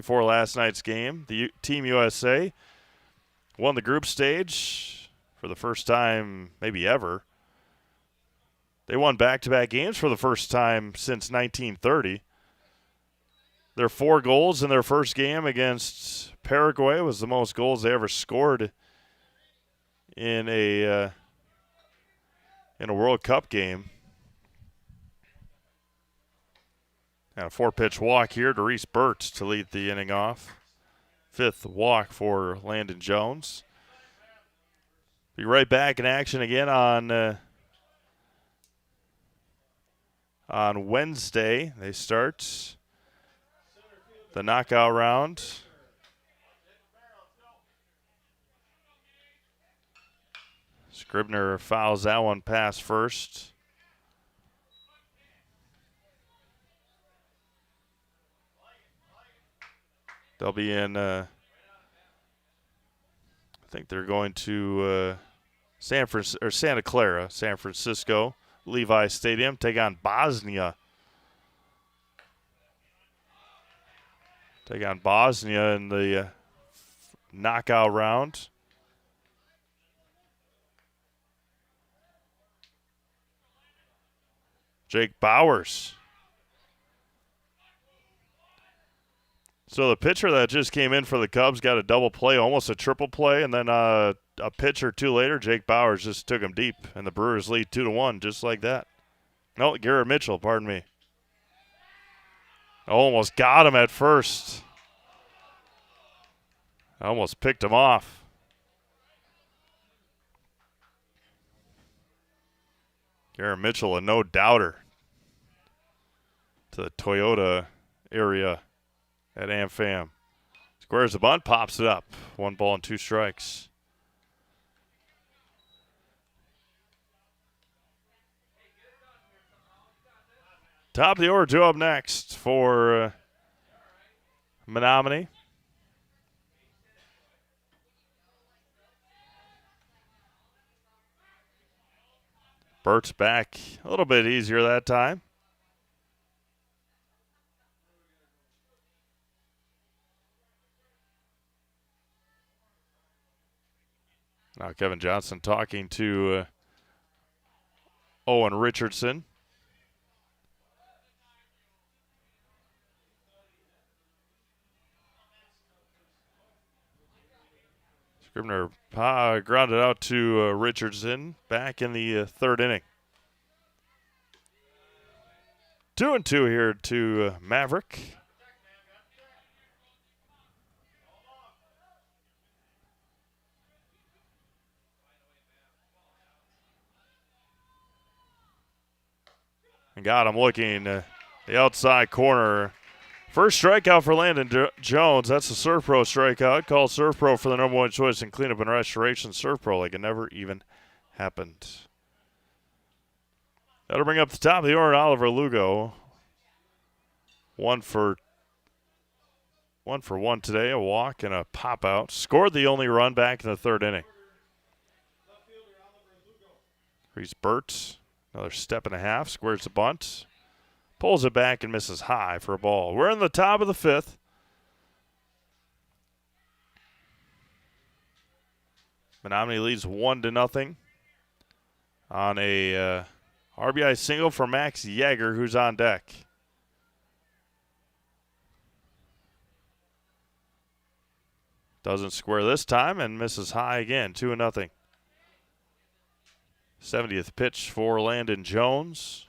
Speaker 1: last night's game. The Team USA won the group stage for the first time, maybe ever. They won back-to-back games for the first time since 1930. Their 4 goals in their first game against Paraguay was the most goals they ever scored in a World Cup game. And a 4-pitch walk here to Reese Burtz to lead the inning off. 5th walk for Landon Jones. Be right back in action again on Wednesday. They start the knockout round. Scribner fouls that one past first. They'll be in, I think they're going to Santa Clara, San Francisco, Levi Stadium, take on Bosnia. Take on Bosnia in the knockout round. Jake Bowers. So the pitcher that just came in for the Cubs got a double play, almost a triple play, and then a pitch or two later, Jake Bowers just took him deep, and the Brewers lead 2-1 just like that. No, Garrett Mitchell, pardon me. Almost got him at first. Almost picked him off. Garrett Mitchell, a no-doubter to the Toyota area at AmFam. Squares the bunt, pops it up. 1 ball and 2 strikes. Top of the order, 2 up next for Menomonie. Burt's back a little bit easier that time. Now Kevin Johnson talking to Owen Richardson. Scribner grounded out to Richardson back in the 3rd inning. 2-2 here to Maverick. And got him looking the outside corner. First strikeout for Landon Jones. That's a ServPro strikeout. Call ServPro for the #1 choice in cleanup and restoration. ServPro like it never even happened. That'll bring up the top of the order, Oliver Lugo. 1 for 1 today, a walk and a pop out. Scored the only run back in the 3rd inning. Reese Burtz. Another step and a half, squares the bunt, pulls it back and misses high for a ball. We're in the top of the 5th. Menomonie leads 1-0 on a RBI single for Max Yeager, who's on deck. Doesn't square this time and misses high again, 2-0. 70th pitch for Landon Jones.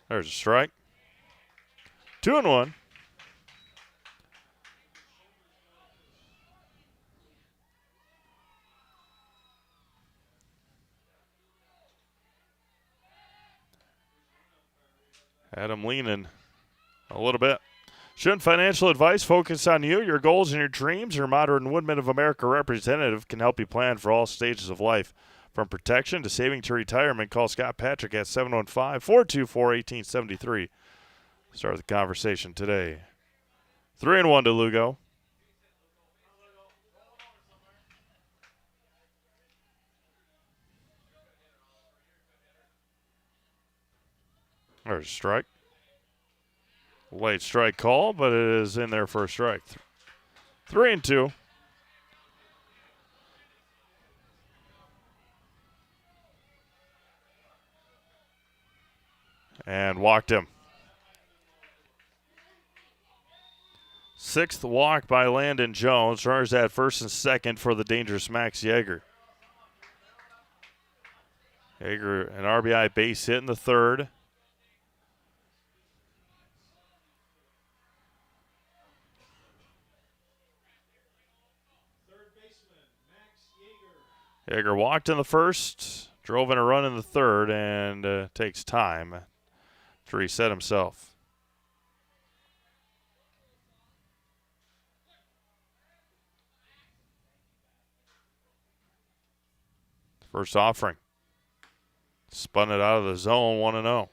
Speaker 1: There's a strike. 2-1. Had him leaning a little bit. Shouldn't financial advice focus on you, your goals, and your dreams? Your Modern Woodmen of America representative can help you plan for all stages of life. From protection to saving to retirement, call Scott Patrick at 715-424-1873. Start the conversation today. 3-1 to Lugo. There's a strike. Late strike call, but it is in there for a strike. 3-2. And walked him. 6th walk by Landon Jones. Runners at first and second for the dangerous Max Yeager. Yeager, an RBI base hit in the 3rd. Yeager walked in the 1st, drove in a run in the 3rd, and takes time to reset himself. First offering. Spun it out of the zone, 1-0.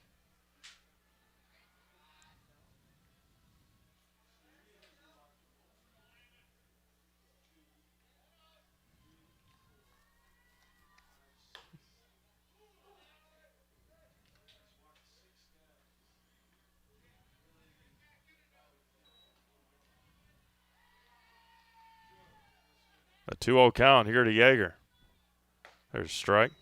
Speaker 1: A 2-0 count here to Yeager. There's a strike.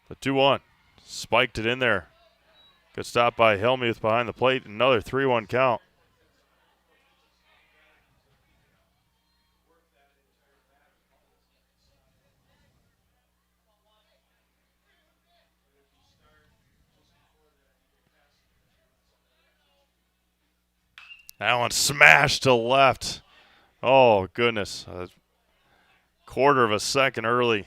Speaker 1: The 2-1. Spiked it in there. Good stop by Hellmuth behind the plate. Another 3-1 count. That one smashed to left. Oh, goodness. A quarter of a second early.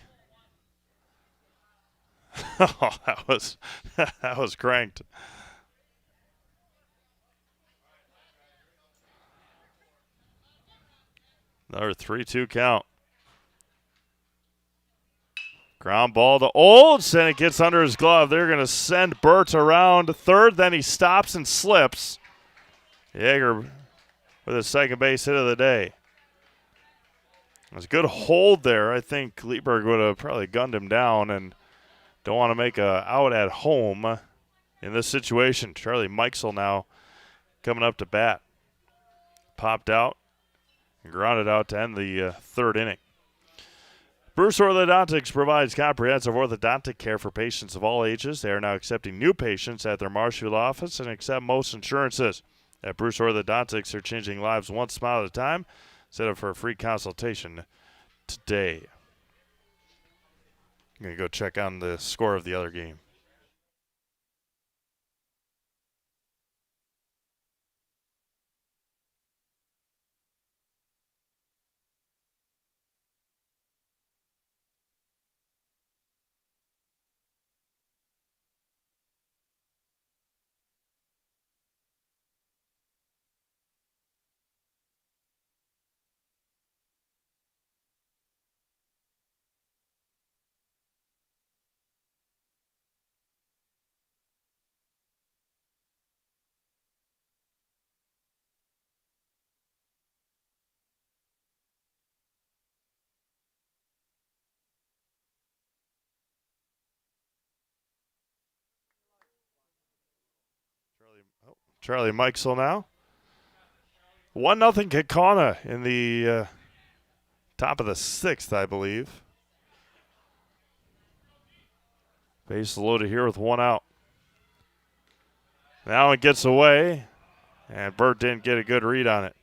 Speaker 1: Oh, that was cranked. Another 3-2 count. Ground ball to Olds, and it gets under his glove. They're going to send Burt around 3rd. Then he stops and slips. Yeager with his second base hit of the day. It was a good hold there. I think Liebberg would have probably gunned him down and don't want to make a out at home in this situation. Charlie Mikesell now coming up to bat. Popped out and grounded out to end the 3rd inning. Bruce Orthodontics provides comprehensive orthodontic care for patients of all ages. They are now accepting new patients at their Marshfield office and accept most insurances. At Bruce Orthodontics, they're changing lives one smile at a time. Set up for a free consultation today. I'm going to go check on the score of the other game. Charlie Mikesell now. 1-0 Kaukauna in the top of the 6th, I believe. Base loaded here with 1 out. Now it gets away, and Burt didn't get a good read on it.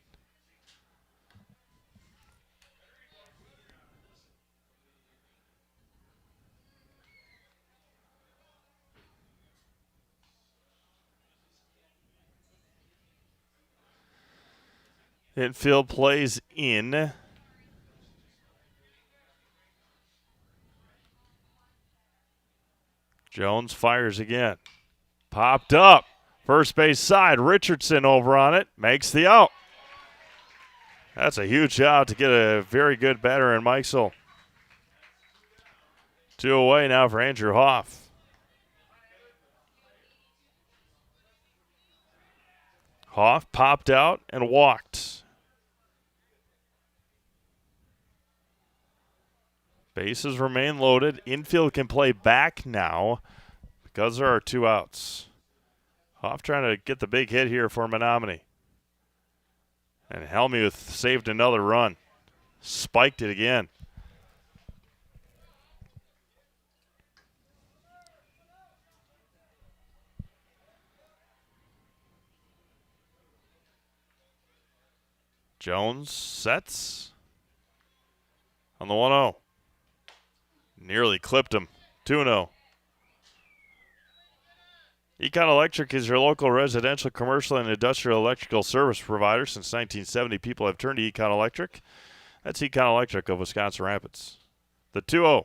Speaker 1: Infield plays in. Jones fires again. Popped up. First base side. Richardson over on it. Makes the out. That's a huge out to get a very good batter in Mikesell. 2 away now for Andrew Hoff. Hoff popped out and walked. Bases remain loaded. Infield can play back now because there are 2 outs. Hoff trying to get the big hit here for Menomonie. And Hellmuth saved another run. Spiked it again. Jones sets on the 1-0. Nearly clipped him. 2-0. Econ Electric is your local residential, commercial, and industrial electrical service provider. Since 1970, people have turned to Econ Electric. That's Econ Electric of Wisconsin Rapids. The 2-0.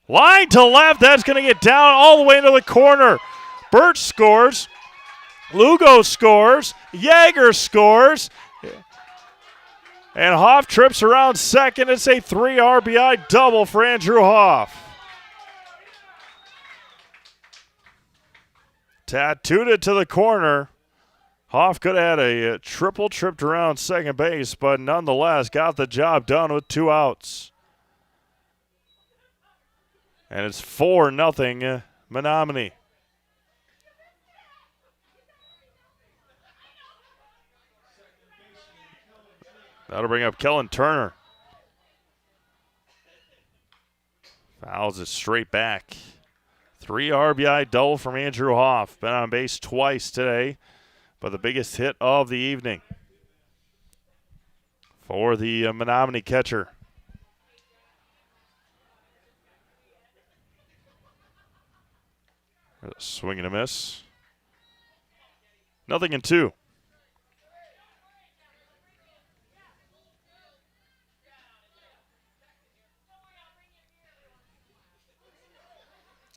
Speaker 1: Line to left. That's going to get down all the way into the corner. Birch scores. Lugo scores. Yeager scores. And Hoff trips around second. It's a 3 RBI double for Andrew Hoff. Tattooed it to the corner. Hoff could have had a triple tripped around second base, but nonetheless got the job done with 2 outs. And it's 4-0 Menomonie. That'll bring up Kellen Turner. Fouls it straight back. 3 RBI double from Andrew Hoff. Been on base twice today, but the biggest hit of the evening for the Menomonie catcher. Swing and a miss. 0-2.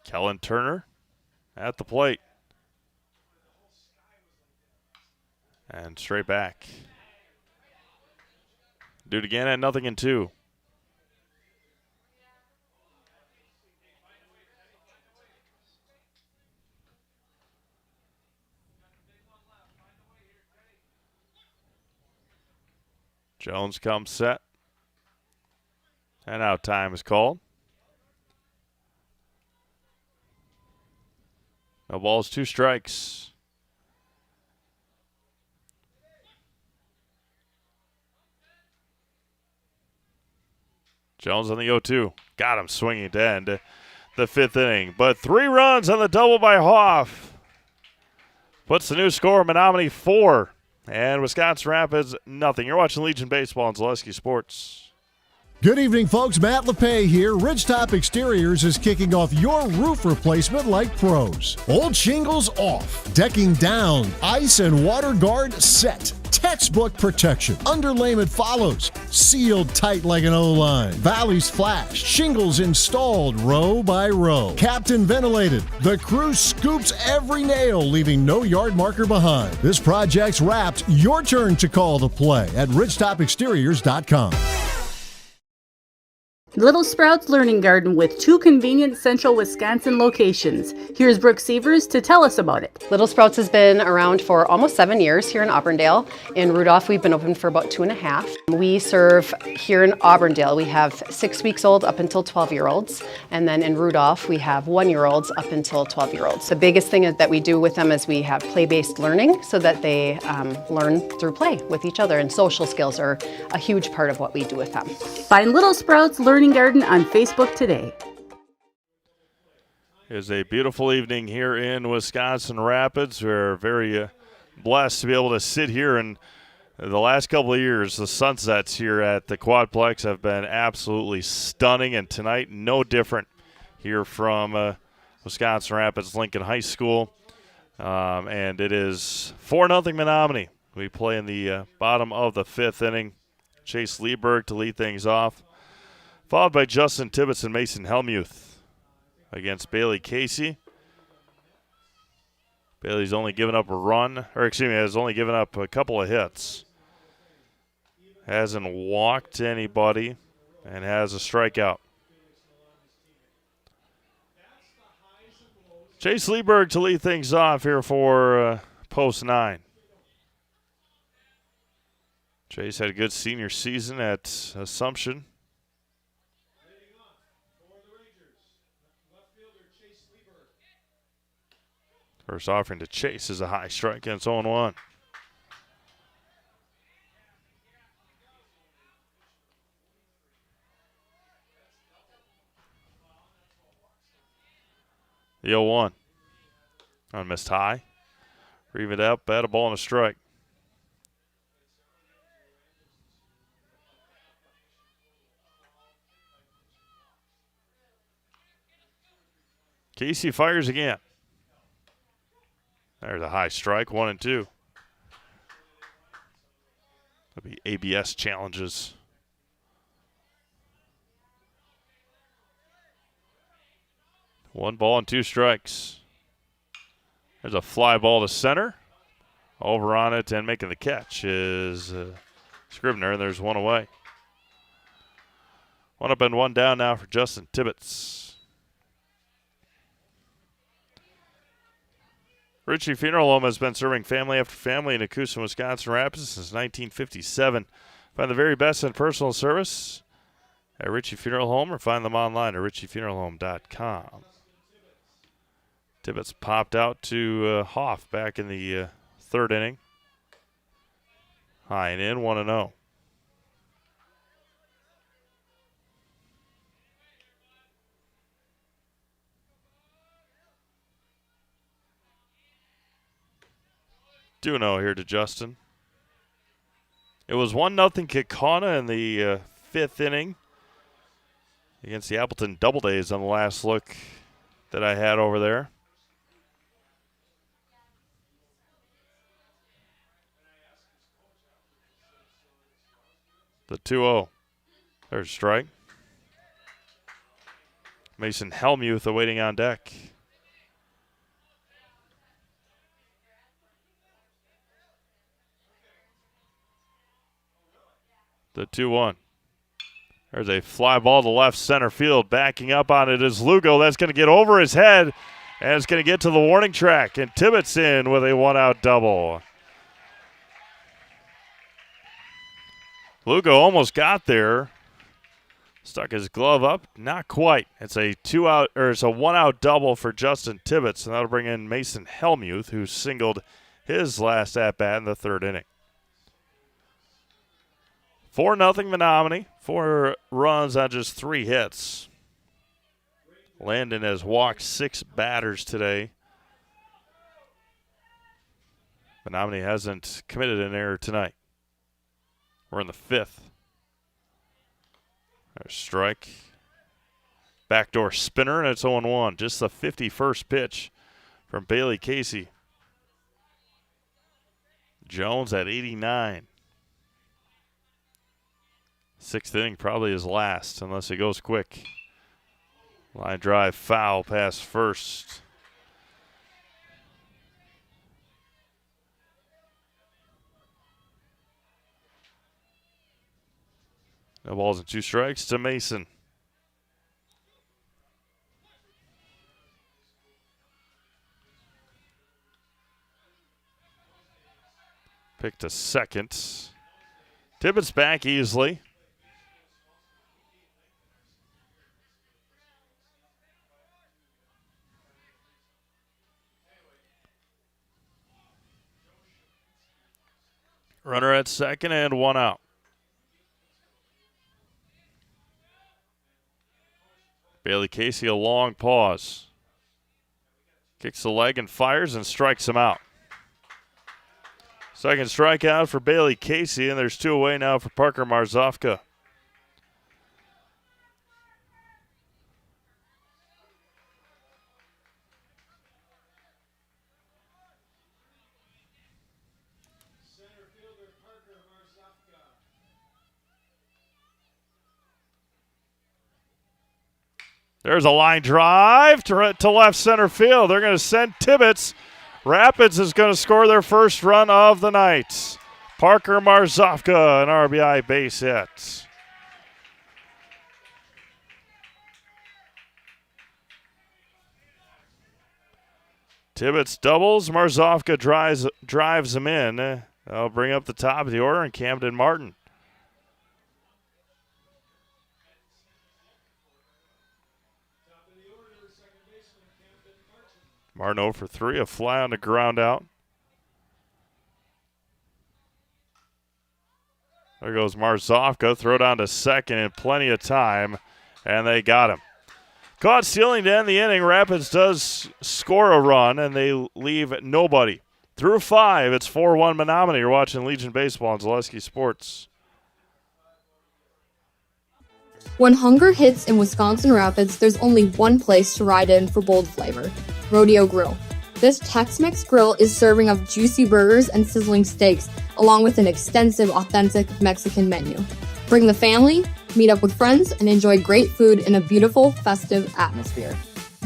Speaker 1: Kellen Turner at the plate. And straight back. Do it again at 0-2. Jones comes set. And out time is called. No balls, 2 strikes. Jones on the 0-2. Got him swinging to end the 5th inning. But 3 runs on the double by Hoff. Puts the new score, Menomonie 4 and Wisconsin Rapids 0. You're watching Legion Baseball on Zaleski Sports.
Speaker 8: Good evening, folks. Matt LePay here. Ridgetop Exteriors is kicking off your roof replacement like pros. Old shingles off, decking down, ice and water guard set. Textbook protection. Underlayment follows. Sealed tight like an O-line. Valleys flashed. Shingles installed row by row. Captain ventilated. The crew scoops every nail, leaving no yard marker behind. This project's wrapped. Your turn to call the play at ridgetopexteriors.com.
Speaker 9: Little Sprouts Learning Garden with 2 convenient central Wisconsin locations. Here's Brooke Sievers to tell us about it.
Speaker 10: Little Sprouts has been around for almost 7 years here in Auburndale. In Rudolph, we've been open for about 2.5. We serve here in Auburndale. We have 6 weeks old up until 12-year-olds. And then in Rudolph, we have 1-year-olds up until 12-year-olds. The biggest thing that we do with them is we have play-based learning so that they learn through play with each other. And social skills are a huge part of what we do with them.
Speaker 9: Find Little Sprouts Learning Garden on Facebook today.
Speaker 1: It's a beautiful evening here in Wisconsin Rapids. We're very blessed to be able to sit here, and the last couple of years, the sunsets here at the Quadplex have been absolutely stunning, and tonight no different here from Wisconsin Rapids Lincoln High School. And it is 4-0 Menomonie. We play in the bottom of the 5th inning. Chase Lieberg to lead things off, followed by Justin Tibbetts and Mason Helmuth against Bailey Casey. Bailey's only given up a run, has only given up a couple of hits. Hasn't walked anybody and has a strikeout. Chase Lieberg to lead things off here for post 9. Chase had a good senior season at Assumption. First offering to Chase is a high strike, and it's 0-1. The 0-1. Unmissed high. Reeve it up, bat a ball and a strike. Casey fires again. There's a high strike, 1-2. That'll be ABS challenges. One ball and 2 strikes. There's a fly ball to center. Over on it and making the catch is Scribner, and there's one away. 1 up and 1 down now for Justin Tibbetts. Ritchie Funeral Home has been serving family after family in Acusa, Wisconsin Rapids since 1957. Find the very best in personal service at Ritchie Funeral Home or find them online at ritchiefuneralhome.com. Tibbetts popped out to Hoff back in the 3rd inning. High and in, 1-0. Here to Justin. It was 1-0 Kaukauna in the 5th inning against the Appleton Doubledays on the last look that I had over there. The 2-0. There's a strike. Mason Helmuth awaiting on deck. The 2-1. There's a fly ball to left center field. Backing up on it is Lugo. That's going to get over his head, and it's going to get to the warning track. And Tibbetts in with a 1-out double. Lugo almost got there. Stuck his glove up. Not quite. It's a 1-out double for Justin Tibbetts, and that'll bring in Mason Helmuth, who singled his last at-bat in the 3rd inning. 4-0 Menomonie. 4 runs on just 3 hits. Landon has walked 6 batters today. Menomonie hasn't committed an error tonight. We're in the 5th. There's a strike. Backdoor spinner, and it's 0-1. Just the 51st pitch from Bailey Casey. Jones at 89. 6th inning probably his last, unless it goes quick. Line drive foul past first. No balls and 2 strikes to Mason. Pick to second. Tibbetts back easily. Runner at second and 1 out. Bailey Casey, a long pause. Kicks the leg and fires and strikes him out. Second strikeout for Bailey Casey, and there's 2 away now for Parker Marzofka. There's a line drive to left center field. They're going to send Tibbetts. Rapids is going to score their first run of the night. Parker Marzofka, an RBI base hit. Tibbetts doubles. Marzofka drives him in. That'll bring up the top of the order, and Camden Martin. Martin 0 for 3, a fly on the ground out. There goes Marzofka, throw down to second in plenty of time, and they got him. Caught stealing to end the inning. Rapids does score a run, and they leave nobody. Through 5, it's 4-1 Menomonie. You're watching Legion Baseball on Zaleski Sports.
Speaker 5: When hunger hits in Wisconsin Rapids, there's only one place to ride in for bold flavor: Rodeo Grill. This Tex-Mex grill is serving up juicy burgers and sizzling steaks, along with an extensive, authentic Mexican menu. Bring the family, meet up with friends, and enjoy great food in a beautiful, festive atmosphere.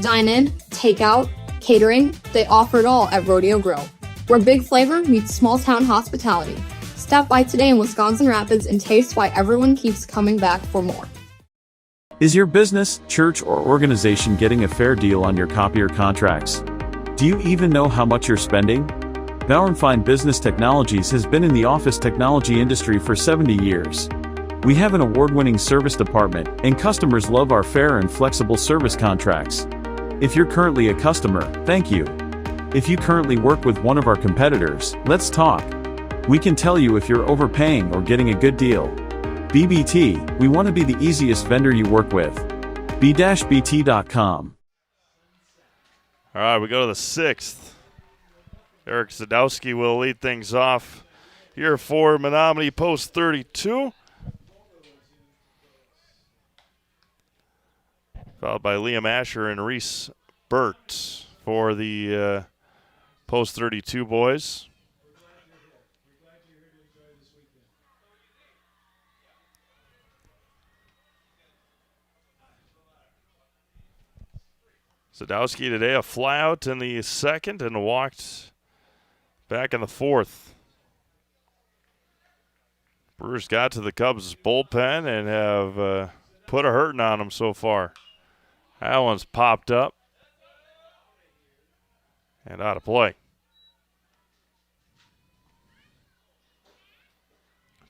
Speaker 5: Dine in, take out, catering, they offer it all at Rodeo Grill, where big flavor meets small-town hospitality. Stop by today in Wisconsin Rapids and taste why everyone keeps coming back for more.
Speaker 11: Is your business, church, or organization getting a fair deal on your copier contracts? Do you even know how much you're spending? Bauer & Fine Business Technologies has been in the office technology industry for 70 years. We have an award-winning service department, and customers love our fair and flexible service contracts. If you're currently a customer, thank you. If you currently work with one of our competitors, let's talk. We can tell you if you're overpaying or getting a good deal. BBT, we want to be the easiest vendor you work with. b-bt.com.
Speaker 1: All right, we go to the 6th. Eric Sadowski will lead things off here for Menomonie Post 32. Followed by Liam Asher and Reese Burt for the Post 32 boys. Sadowski today a flyout in the 2nd and walked back in the 4th. Brewers got to the Cubs bullpen and have put a hurting on them so far. That one's popped up and out of play.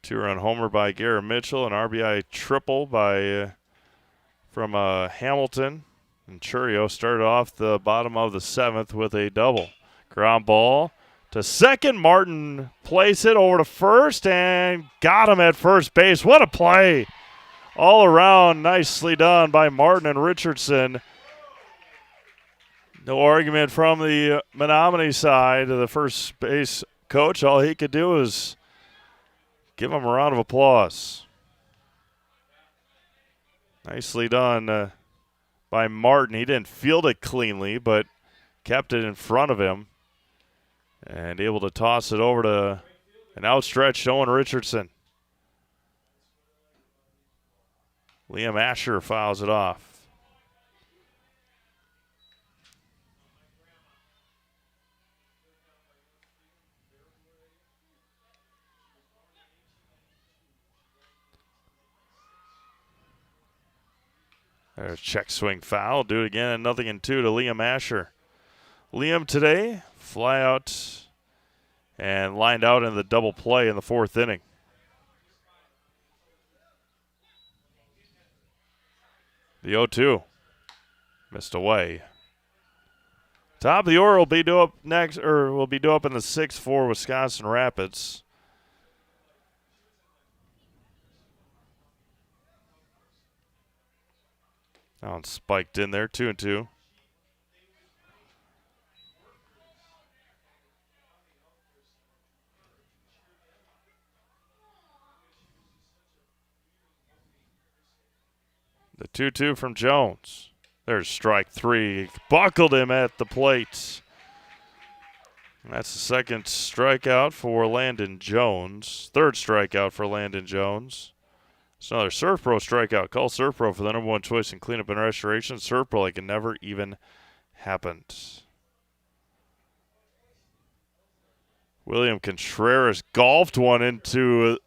Speaker 1: 2-run homer by Garrett Mitchell, an RBI triple by from Hamilton. And Churio started off the bottom of the 7th with a double. Ground ball to second. Martin plays it over to first and got him at first base. What a play! All around, nicely done by Martin and Richardson. No argument from the Menomonie side of the first base coach. All he could do was give him a round of applause. Nicely done by Martin. He didn't field it cleanly, but kept it in front of him and able to toss it over to an outstretched Owen Richardson. Liam Asher fouls it off. There's check swing foul. Do it again. 0-2 to Liam Asher. Liam today, fly out and lined out in the double play in the 4th inning. The 0-2. Missed away. Top of the order will be due up next, or will be due up in the 6th for Wisconsin Rapids. That one spiked in there, 2-2. The 2-2 from Jones. There's strike 3. Buckled him at the plate. That's the second strikeout for Landon Jones. Third strikeout for Landon Jones. It's another Surf Pro strikeout. Call Surf Pro for the #1 choice in cleanup and restoration. Surf Pro like it never even happened. William Contreras golfed one into.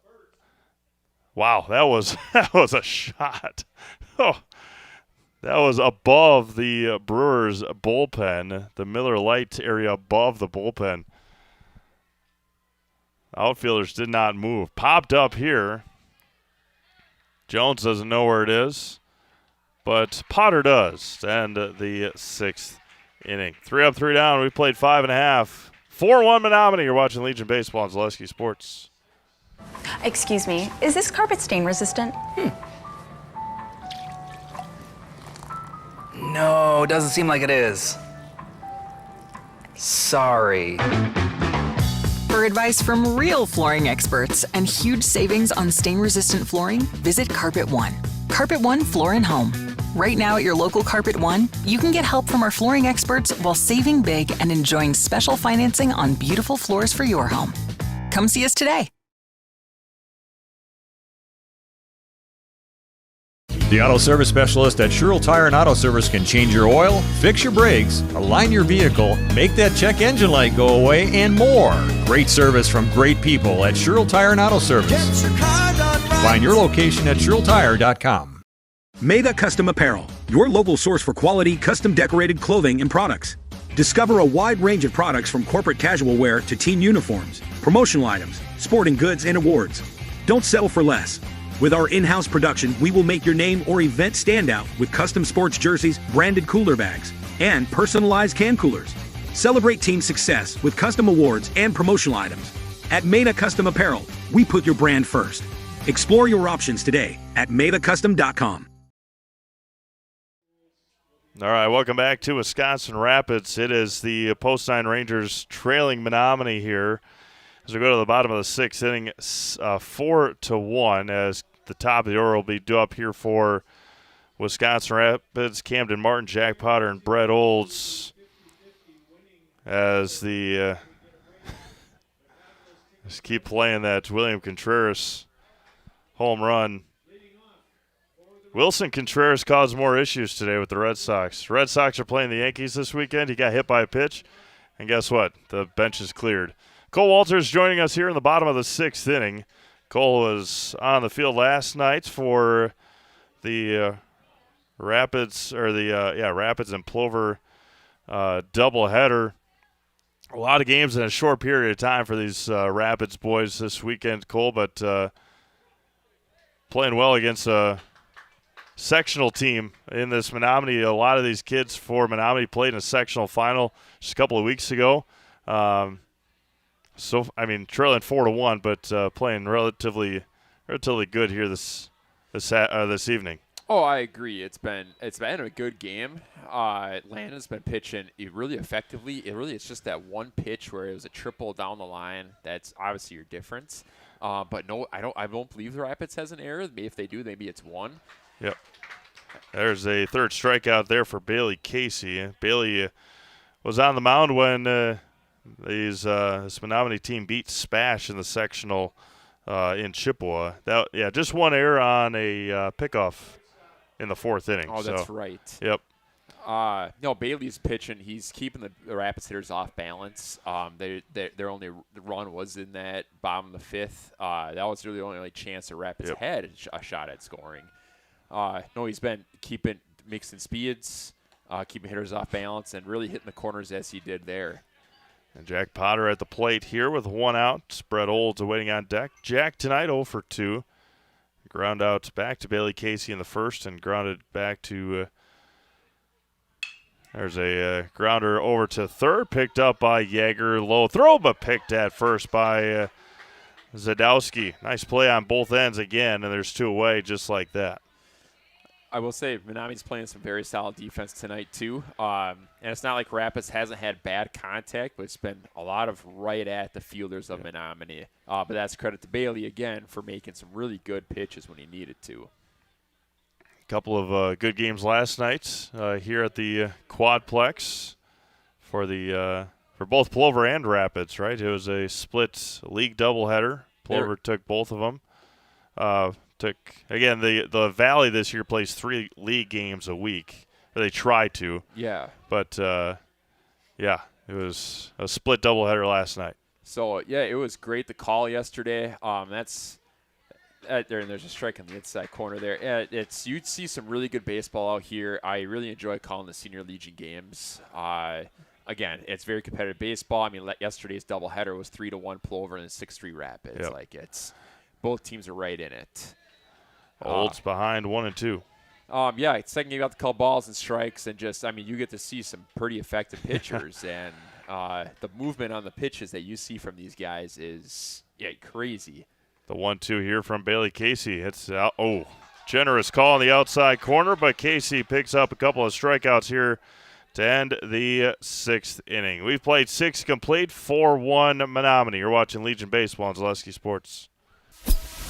Speaker 1: Wow, that was a shot. Oh, that was above the Brewers bullpen, the Miller Lite area above the bullpen. Outfielders did not move. Popped up here. Jones doesn't know where it is, but Potter does to end the 6th inning. 3 up, 3 down. We played 5.5. 4-1 Menomonie. You're watching Legion Baseball on Zaleski Sports.
Speaker 12: Excuse me, is this carpet stain resistant?
Speaker 13: No, doesn't seem like it is. Sorry.
Speaker 22: For advice from real flooring experts and huge savings on stain-resistant flooring, visit Carpet One.
Speaker 14: Carpet One Floor and Home. Right now at your local Carpet One, you can get help from our flooring experts while saving big and enjoying special financing on beautiful floors for your home. Come see us today.
Speaker 15: The auto service specialist at Sherrill Tire and Auto Service can change your oil, fix your brakes, align your vehicle, make that check engine light go away, and more. Great service from great people at Sherrill Tire and Auto Service. Find your location at SherrillTire.com.
Speaker 16: Mega Custom Apparel, your local source for quality, custom decorated clothing and products. Discover a wide range of products from corporate casual wear to team uniforms, promotional items, sporting goods, and awards. Don't settle for less. With our in-house production, we will make your name or event stand out with custom sports jerseys, branded cooler bags, and personalized can coolers. Celebrate team success with custom awards and promotional items. At Meta Custom Apparel, we put your brand first. Explore your options today at metacustom.com.
Speaker 1: All right, welcome back to Wisconsin Rapids. It is the Post 9 Rangers trailing Menomonie here as we go to the bottom of the sixth inning, 4-1, as the top of the order will be due up here for Wisconsin Rapids, Camden Martin, Jack Potter, and Brett Olds. As the just keep playing that William Contreras home run. Wilson Contreras caused more issues today with the Red Sox. Red Sox are playing the Yankees this weekend. He got hit by a pitch, and guess what? The bench is cleared. Cole Walters joining us here in the bottom of the sixth inning. Cole was on the field last night for the Rapids and Plover doubleheader. A lot of games in a short period of time for these Rapids boys this weekend, Cole, but playing well against a sectional team in this Menomonie. A lot of these kids for Menomonie played in a sectional final just a couple of weeks ago. Trailing 4-1, but playing relatively good here this evening.
Speaker 18: Oh, I agree. It's been a good game. Landon's been pitching really effectively. It's just that one pitch where it was a triple down the line. That's obviously your difference. But no, I don't believe the Rapids has an error. Maybe if they do, maybe it's one.
Speaker 1: Yep. There's a third strikeout there for Bailey Casey. Bailey was on the mound when this Menomonie team beat Spash in the sectional in Chippewa. Just one error on a pickoff in the fourth inning.
Speaker 18: Oh, that's right.
Speaker 1: Yep.
Speaker 18: No, Bailey's pitching. He's keeping the Rapids hitters off balance. Their only run was in that bottom of the fifth. That was really the only chance the Rapids had a shot at scoring. No, he's been mixing speeds, keeping hitters off balance, and really hitting the corners as he did there.
Speaker 1: And Jack Potter at the plate here with one out. Brett Olds waiting on deck. Jack tonight 0 for 2. Ground out back to Bailey Casey in the first and grounded back to there's a grounder over to third, picked up by Yeager. Low throw, but picked at first by Zadowski. Nice play on both ends again, and there's 2 away just like that.
Speaker 18: I will say Menomonie's playing some very solid defense tonight too. And it's not like Rapids hasn't had bad contact, but it's been a lot of right at the fielders of Menomonie. But that's credit to Bailey again for making some really good pitches when he needed to.
Speaker 1: A couple of good games last night here at the Quadplex for both Plover and Rapids, right? It was a split league doubleheader. Plover took both of them. The Valley this year plays 3 league games a week. Or they try to.
Speaker 18: Yeah.
Speaker 1: But, it was a split doubleheader last night.
Speaker 18: So, it was great to call yesterday. There's a strike on the inside corner there. You'd see some really good baseball out here. I really enjoy calling the Senior Legion games. Again, it's very competitive baseball. I mean, yesterday's doubleheader was 3-1 Plover and 6-3 Rapids.
Speaker 1: Yep.
Speaker 18: Both teams are right in it.
Speaker 1: Olds behind 1-2.
Speaker 18: Second game, you have to call balls and strikes, and you get to see some pretty effective pitchers, and the movement on the pitches that you see from these guys is crazy.
Speaker 1: The 1-2 here from Bailey Casey. It's out. Oh, generous call on the outside corner, but Casey picks up a couple of strikeouts here to end the 6th inning. We've played 6 complete, 4-1 Menomonie. You're watching Legion Baseball on Zaleski Sports.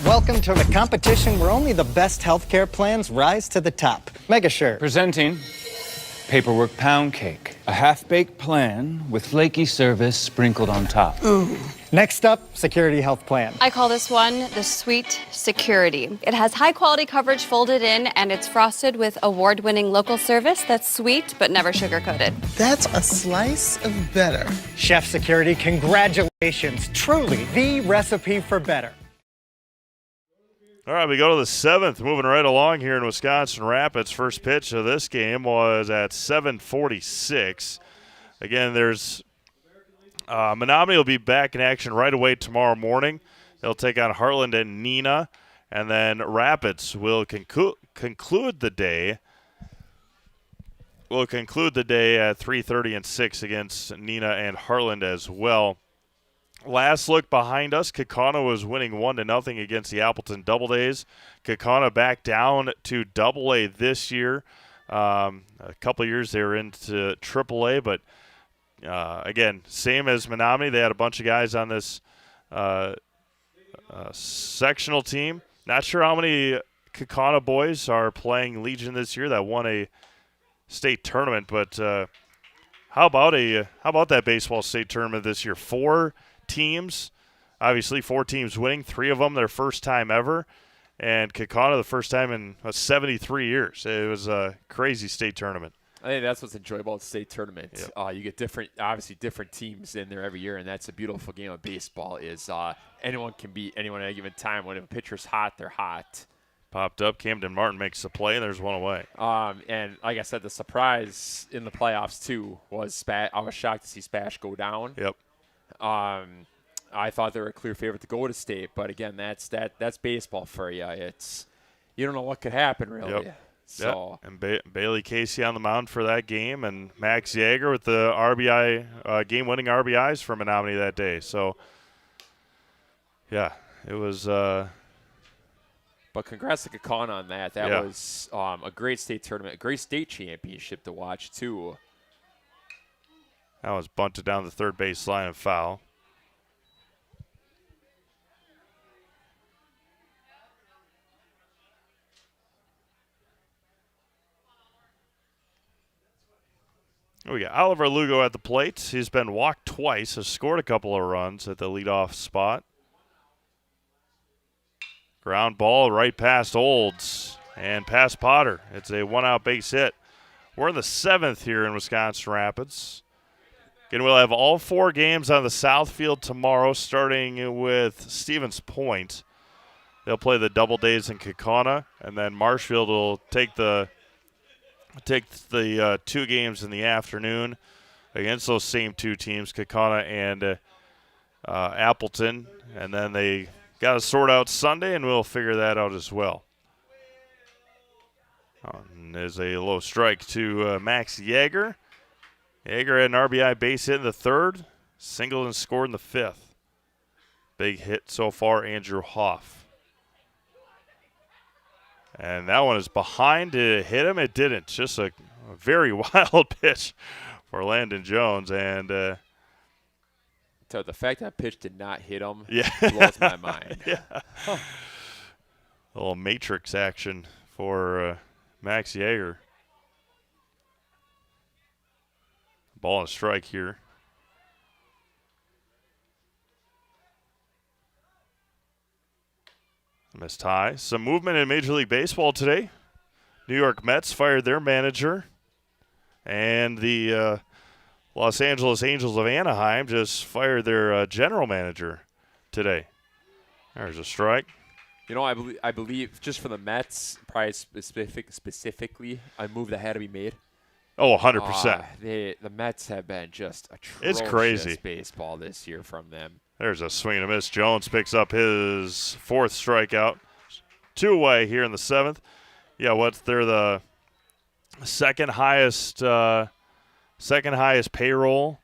Speaker 17: Welcome to the competition where only the best healthcare plans rise to the top. Megasure.
Speaker 19: Presenting Paperwork Pound Cake, a half-baked plan with flaky service sprinkled on top.
Speaker 17: Ooh. Next up, Security Health Plan.
Speaker 20: I call this one the Sweet Security. It has high-quality coverage folded in, and it's frosted with award-winning local service that's sweet but never sugar-coated.
Speaker 17: That's a slice of better. Chef Security, congratulations. Truly the recipe for better.
Speaker 1: All right, we go to the 7th, moving right along here in Wisconsin Rapids. First pitch of this game was at 7:46. Again, there's Menomonie will be back in action right away tomorrow morning. They'll take on Heartland and Neenah, and then Rapids will conclude the day. Will conclude the day at 3:30 and 6 against Neenah and Heartland as well. Last look behind us, Kaukauna was winning 1-0 against the Appleton Doubledays. Kaukauna back down to Double-A this year. A couple of years they were into Triple-A, but again, same as Menomonie. They had a bunch of guys on this sectional team. Not sure how many Kaukauna boys are playing Legion this year that won a state tournament, but how about that baseball state tournament this year? 4 teams, obviously 4 teams winning, 3 of them their first time ever, and Kaukauna the first time in 73 years. It was a crazy state tournament.
Speaker 18: I think that's what's enjoyable about the state tournament. Yep. You get different teams in there every year, and that's a beautiful game of baseball. Is anyone can beat anyone at a given time. When a pitcher's hot, they're hot.
Speaker 1: Popped up, Camden Martin makes the play, and there's one away.
Speaker 18: And like I said, the surprise in the playoffs too was I was shocked to see Spash go down.
Speaker 1: Yep.
Speaker 18: I thought they were a clear favorite to go to state, but again, that's baseball for you. You don't know what could happen really.
Speaker 1: Yep.
Speaker 18: So
Speaker 1: and Bailey Casey on the mound for that game, and Max Yeager with the RBI game-winning RBIs for Menomonie that day. So yeah, it was.
Speaker 18: But congrats to Kaukauna on that. That was a great state tournament, a great state championship to watch too.
Speaker 1: That was bunted down the third base line and foul. We got Oliver Lugo at the plate. He's been walked twice, has scored a couple of runs at the leadoff spot. Ground ball right past Olds and past Potter. It's a 1-out base hit. We're in the 7th here in Wisconsin Rapids. Again, we'll have all 4 games on the South Field tomorrow, starting with Stevens Point. They'll play the Doubledays in Kaukauna, and then Marshfield will take the 2 games in the afternoon against those same 2 teams, Kaukauna and Appleton. And then they got to sort out Sunday, and we'll figure that out as well. There's a low strike to Max Yeager. Yeager had an RBI base hit in the 3rd, singled and scored in the 5th. Big hit so far, Andrew Hoff. And that one is behind. Did it hit him? It didn't. Just a very wild pitch for Landon Jones. And
Speaker 18: so the fact that pitch did not hit him
Speaker 1: blows
Speaker 18: my mind.
Speaker 1: Yeah. A little matrix action for Max Yeager. Ball and strike here. Missed high. Some movement in Major League Baseball today. New York Mets fired their manager. And the Los Angeles Angels of Anaheim just fired their general manager today. There's a strike.
Speaker 18: You know, I believe just for the Mets, probably specifically, a move that had to be made.
Speaker 1: Oh, 100%.
Speaker 18: The Mets have been just
Speaker 1: it's
Speaker 18: atrocious
Speaker 1: crazy
Speaker 18: baseball this year from them.
Speaker 1: There's a swing and a miss. Jones picks up his 4th strikeout. 2 away here in the 7th. Yeah, they're the second highest payroll,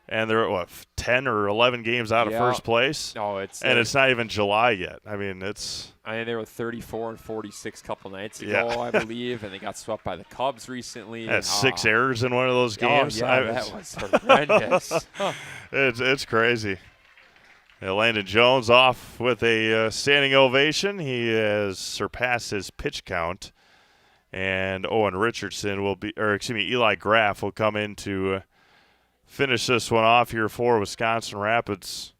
Speaker 1: and they're 10 or 11 games out of first place.
Speaker 18: No, it's
Speaker 1: not even July yet. I mean,
Speaker 18: they were 34 and 46 a couple nights ago, I believe, and they got swept by the Cubs recently.
Speaker 1: Had 6 errors in one of those games.
Speaker 18: Oh, yeah, that was horrendous.
Speaker 1: It's crazy. Landon Jones off with a standing ovation. He has surpassed his pitch count. And Owen Richardson Eli Graff will come in to finish this one off here for Wisconsin Rapids.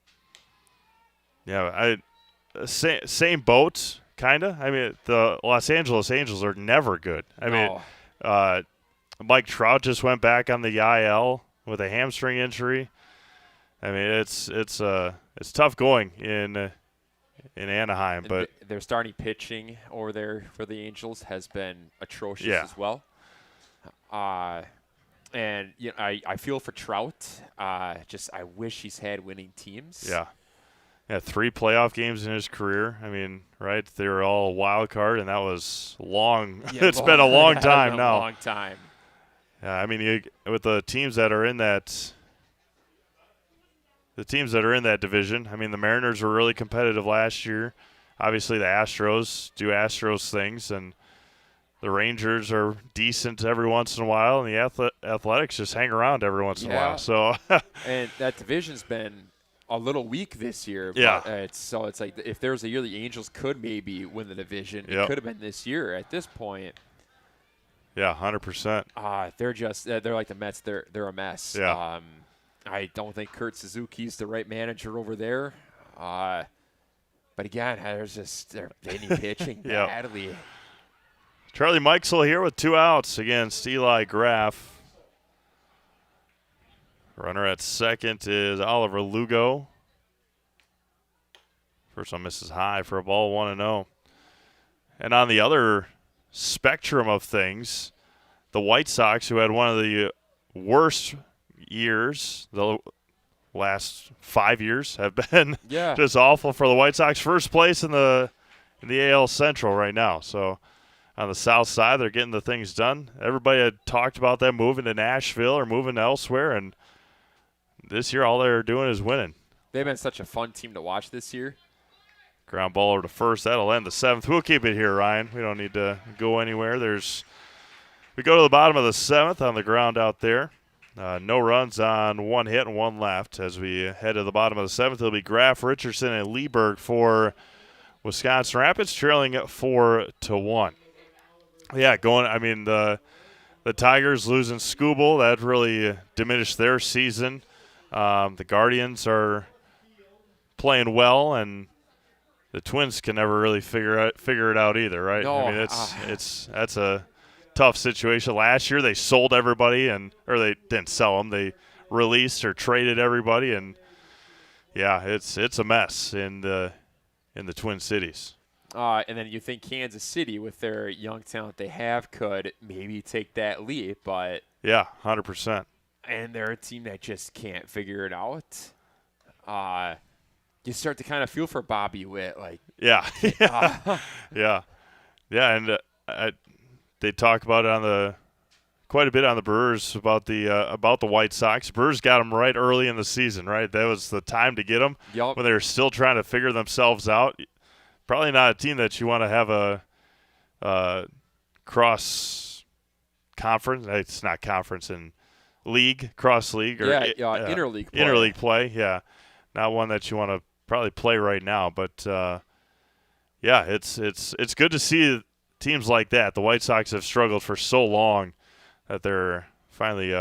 Speaker 1: Yeah, same boat, kind of. I mean, the Los Angeles Angels are never good. I mean, Mike Trout just went back on the IL with a hamstring injury. I mean, it's tough going in Anaheim, but
Speaker 18: their starting pitching over there for the Angels has been atrocious as well. And I feel for Trout. I wish he's had winning teams.
Speaker 1: Yeah. 3 playoff games in his career. I mean, right? They were all wild card, and that was long.
Speaker 18: Yeah,
Speaker 1: it's been a long time now.
Speaker 18: A long time.
Speaker 1: Yeah, I mean, with the teams that are in that. The teams that are in that division, I mean, the Mariners were really competitive last year. Obviously, the Astros do Astros things, and the Rangers are decent every once in a while, and the Athletics just hang around every once in a while. So,
Speaker 18: and that division's been a little weak this year.
Speaker 1: Yeah.
Speaker 18: But it's like if there was a year the Angels could maybe win the division, it could have been this year at this point.
Speaker 1: Yeah, 100%.
Speaker 18: They're like the Mets. They're a mess.
Speaker 1: Yeah.
Speaker 18: I don't think Kurt Suzuki's the right manager over there. But again, they need pitching badly.
Speaker 1: Charlie Mikesell here with 2 outs against Eli Graff. Runner at second is Oliver Lugo. First one misses high for a ball, 1-0. And on the other spectrum of things, the White Sox, who had one of the worst years, the last 5 years have been just awful for the White Sox. First place in the AL Central right now. So on the south side, they're getting the things done. Everybody had talked about them moving to Nashville or moving elsewhere, and this year all they're doing is winning.
Speaker 18: They've been such a fun team to watch this year.
Speaker 1: Ground ball over to first. That'll end the 7th. We'll keep it here, Ryan. We don't need to go anywhere. We go to the bottom of the 7th on the ground out there. No runs on 1 hit and 1 left. As we head to the bottom of the 7th, it'll be Graff, Richardson, and Lieberg for Wisconsin Rapids, trailing 4-1. Yeah, the Tigers losing Skubal, that really diminished their season. The Guardians are playing well, and the Twins can never really figure it out either, right?
Speaker 18: No,
Speaker 1: I mean, that's a tough situation. Last year they sold everybody, or they didn't sell them. They released or traded everybody, and it's a mess in the Twin Cities.
Speaker 18: And then you think Kansas City, with their young talent they have, could maybe take that leap, but
Speaker 1: 100%.
Speaker 18: And they're a team that just can't figure it out. You start to kind of feel for Bobby Witt,
Speaker 1: and they talk about it quite a bit on the Brewers about the White Sox. Brewers got them right early in the season, right? That was the time to get them when they were still trying to figure themselves out. Probably not a team that you want to have a cross conference. It's not conference and league, cross league, or
Speaker 18: interleague play.
Speaker 1: Interleague play, not one that you want to probably play right now. But it's good to see teams like that. The White Sox have struggled for so long that they're finally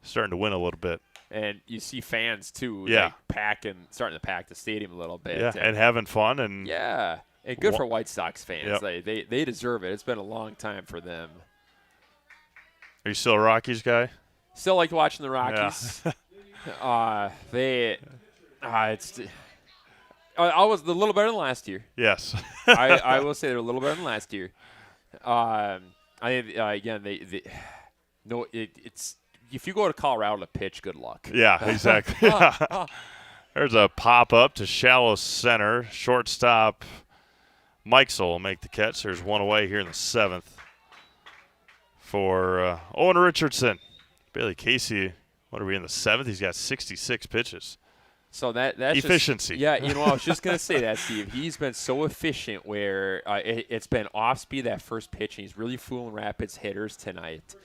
Speaker 1: starting to win a little bit.
Speaker 18: And you see fans, too, starting to pack the stadium a little bit.
Speaker 1: Yeah, and having fun. And
Speaker 18: good for White Sox fans. They deserve it. It's been a long time for them.
Speaker 1: Are you still a Rockies guy?
Speaker 18: Still like watching the Rockies. I was a little better than last year.
Speaker 1: Yes.
Speaker 18: I will say they're a little better than last year. It's if you go to Colorado to pitch, good luck.
Speaker 1: Yeah, exactly. There's a pop-up to shallow center. Shortstop Mikesell will make the catch. There's one away here in the 7th for Owen Richardson. Bailey Casey, what are we in the 7th? He's got 66 pitches.
Speaker 18: So that's
Speaker 1: efficiency.
Speaker 18: I was just going to say that, Steve. He's been so efficient where it's been off-speed that first pitch, and he's really fooling Rapids hitters tonight.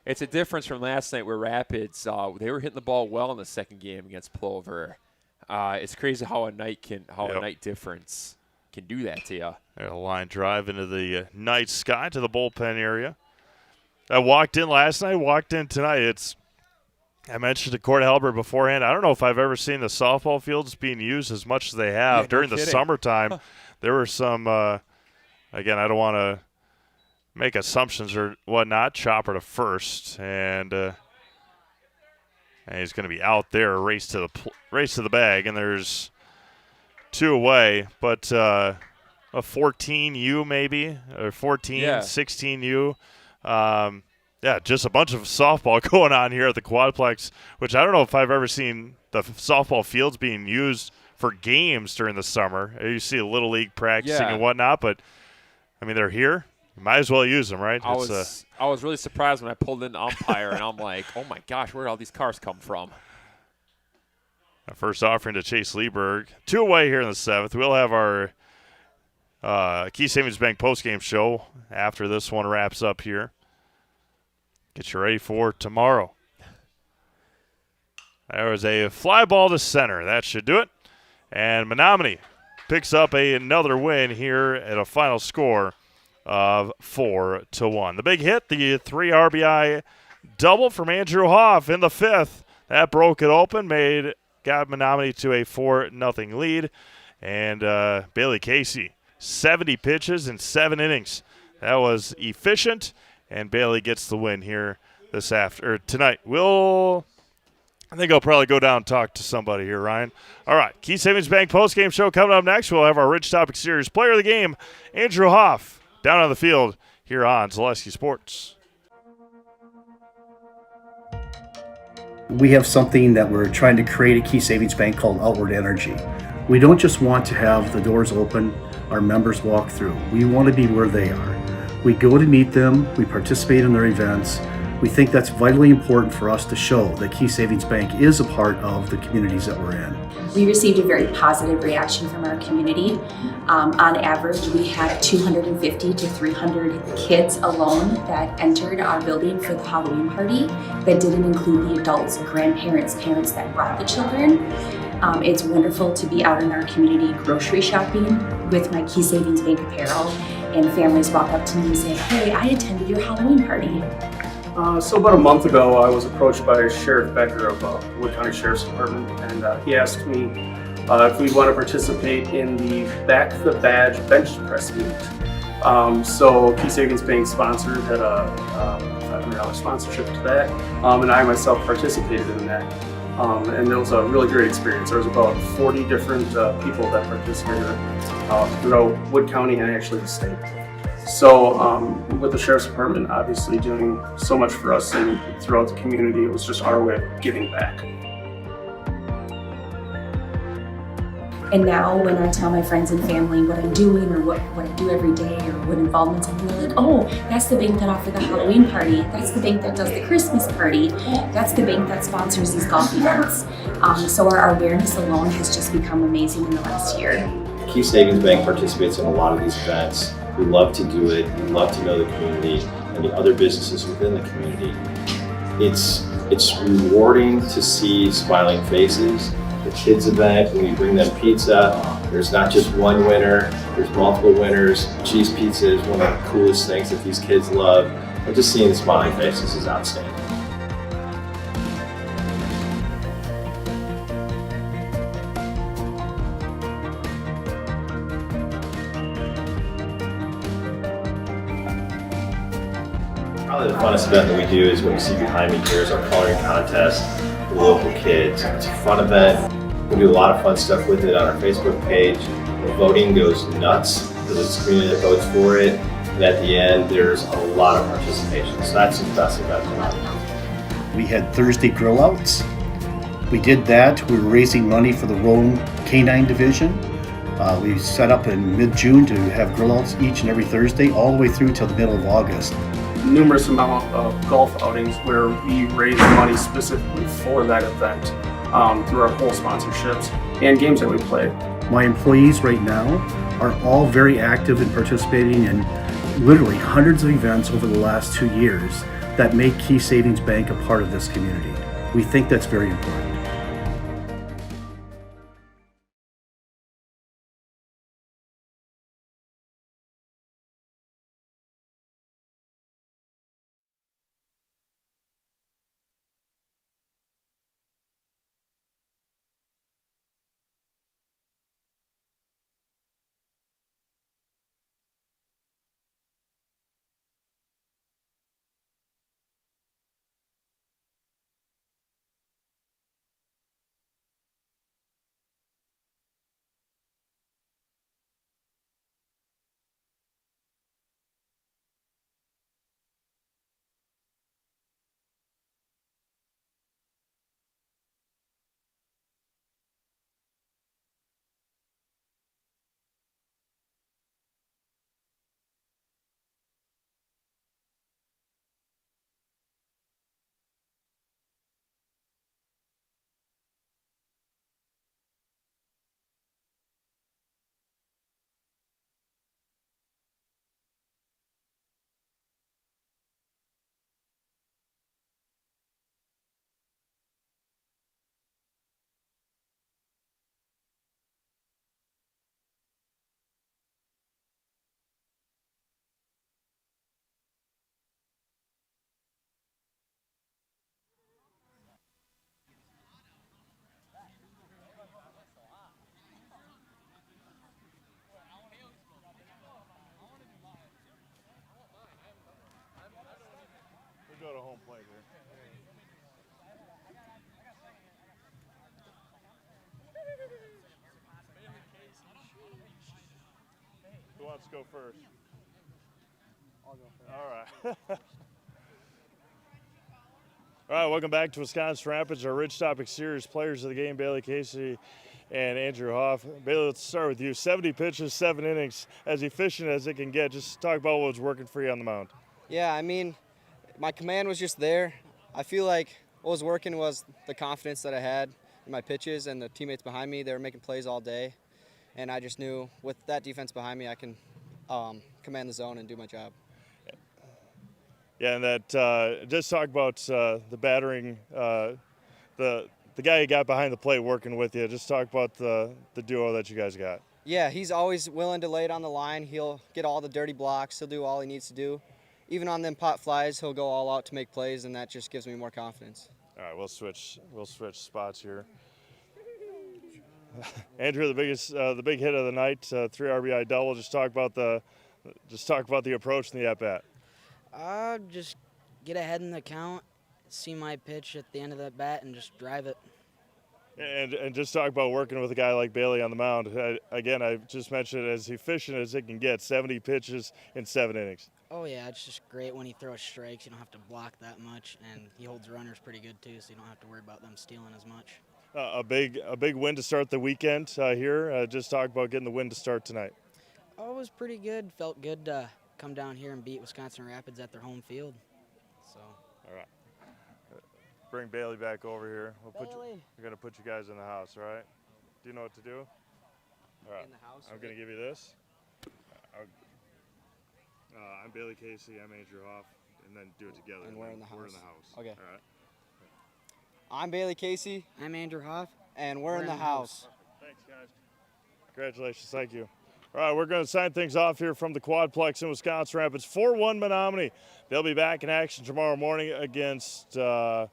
Speaker 18: It's a difference from last night where Rapids, they were hitting the ball well in the second game against Plover. It's crazy how a night difference can do that to you.
Speaker 1: A line drive into the night sky to the bullpen area. I walked in last night, walked in tonight. I mentioned to Court Halbert beforehand, I don't know if I've ever seen the softball fields being used as much as they have. During the summertime, there were some, again, I don't want to make assumptions or whatnot, chopper to first, and he's going to be out there, race to the bag, and there's 2 away, but a 14U maybe, or 14, 16U. Just a bunch of softball going on here at the Quadplex, which I don't know if I've ever seen the softball fields being used for games during the summer. You see a Little League practicing and whatnot, but, I mean, they're here. You might as well use them, right?
Speaker 18: I was really surprised when I pulled in the umpire, and I'm like, oh, my gosh, where did all these cars come from?
Speaker 1: First offering to Chase Lieberg. 2 away here in the 7th. We'll have our Key Savings Bank postgame show after this one wraps up here. Get you ready for tomorrow. There was a fly ball to center. That should do it. And Menomonie picks up another win here at a final score of 4-1. The big hit, the 3 RBI double from Andrew Hoff in the 5th. That broke it open, got Menomonie to a 4-0 lead. And Bailey Casey, 70 pitches in 7 innings. That was efficient, and Bailey gets the win here tonight. I think I'll probably go down and talk to somebody here, Ryan. All right, Key Savings Bank postgame show coming up next. We'll have our Ridgetop Exteriors player of the game, Andrew Hoff, down on the field here on Zaleski Sports.
Speaker 3: We have something that we're trying to create at Key Savings Bank called Outward Energy. We don't just want to have the doors open, our members walk through. We want to be where they are. We go to meet them, we participate in their events. We think that's vitally important for us to show that Key Savings Bank is a part of the communities that we're in.
Speaker 4: We received a very positive reaction from our community. On average, we had 250 to 300 kids alone that entered our building for the Halloween party. That didn't include the adults, grandparents, parents that brought the children. It's wonderful to be out in our community grocery shopping with my Key Savings Bank apparel, and families walk up to me and say, "Hey, I attended your Halloween party."
Speaker 21: So about a month ago, I was approached by Sheriff Becker of Wood County Sheriff's Department, and he asked me if we'd want to participate in the Back the Badge bench press meet. So Key Savings Bank sponsored, had a $500 sponsorship to that, and I myself participated in that. And it was a really great experience. There was about 40 different people that participated throughout Wood County and actually the state. So with the Sheriff's Department obviously doing so much for us and throughout the community, it was just our way of giving back.
Speaker 4: And now when I tell my friends and family what I'm doing or what I do every day or what involvements I'm doing, like, oh, that's the bank that offered the Halloween party. That's the bank that does the Christmas party. That's the bank that sponsors these golf events. So our awareness alone has just become amazing in the last year.
Speaker 23: Key Savings Bank participates in a lot of these events. We love to do it. We love to know the community and the other businesses within the community. It's rewarding to see smiling faces. The kids event, when we bring them pizza, there's not just one winner, there's multiple winners. Cheese pizza is one of the coolest things that these kids love. And just seeing the smiling faces is outstanding. Probably the funnest event that we do is what you see behind me here is our coloring contest for local kids. It's a fun event. We do a lot of fun stuff with it on our Facebook page. The voting goes nuts because it's the community that votes for it. And at the end, there's a lot of participation. So that's the best event of
Speaker 3: We had Thursday grill outs. We did that. We were raising money for the Rome Canine Division. We set up in mid-June to have grill outs each and every Thursday all the way through till the middle of August.
Speaker 21: Numerous amount of golf outings where we raise money specifically for that event through our whole sponsorships and games that we play.
Speaker 3: My employees right now are all very active in participating in literally hundreds of events over the last 2 years that make Key Savings Bank a part of this community. We think that's very important.
Speaker 1: wants to go first?
Speaker 2: I'll go first.
Speaker 1: All right. All right, welcome back to Wisconsin Rapids. Our Ridgetop Exteriors players of the game, Bailey Casey and Andrew Hoff. Bailey, let's start with you. 70 pitches, 7 innings, as efficient as it can get. Just talk about what was working for you on the mound.
Speaker 2: Yeah, I mean, my command was just there. I feel like what was working was the confidence that I had in my pitches and the teammates behind me. They were making plays all day, and I just knew with that defense behind me, I can command the zone and do my job.
Speaker 1: Yeah, and that just talk about the battering, the guy you got behind the plate working with you. Just talk about the duo that you guys got.
Speaker 2: Yeah, he's always willing to lay it on the line. He'll get all the dirty blocks. He'll do all he needs to do. Even on them pot flies, he'll go all out to make plays, and that just gives me more confidence.
Speaker 1: All right, we'll switch spots here. Andrew, the big hit of the night, 3 RBI double. Just talk about the approach and the at bat.
Speaker 6: Just get ahead in the count, see my pitch at the end of that bat, and just drive it.
Speaker 1: And just talk about working with a guy like Bailey on the mound. Again, I just mentioned it, as efficient as it can get, 70 pitches in 7 innings.
Speaker 6: Oh yeah, it's just great when he throws strikes. You don't have to block that much, and he holds runners pretty good too, so you don't have to worry about them stealing as much.
Speaker 1: A big win to start the weekend here. Just talk about getting the win to start tonight.
Speaker 6: Oh, it was pretty good. Felt good to come down here and beat Wisconsin Rapids at their home field. So.
Speaker 1: All right. Bring Bailey back over here. We're going to put you guys in the house, all right? Do you know what to do? All right.
Speaker 2: In the house?
Speaker 1: I'm going to give you this. I'm Bailey Casey. I'm Andrew Hoff. And then do it together.
Speaker 2: And we're in the house.
Speaker 1: We're in the house.
Speaker 2: Okay.
Speaker 1: All right.
Speaker 2: I'm Bailey Casey.
Speaker 6: I'm Andrew Hoff.
Speaker 2: And we're in the house.
Speaker 1: Thanks, guys. Congratulations. Thank you. All right, we're going to sign things off here from the Quadplex in Wisconsin Rapids. 4-1 Menomonie. They'll be back in action tomorrow morning against, who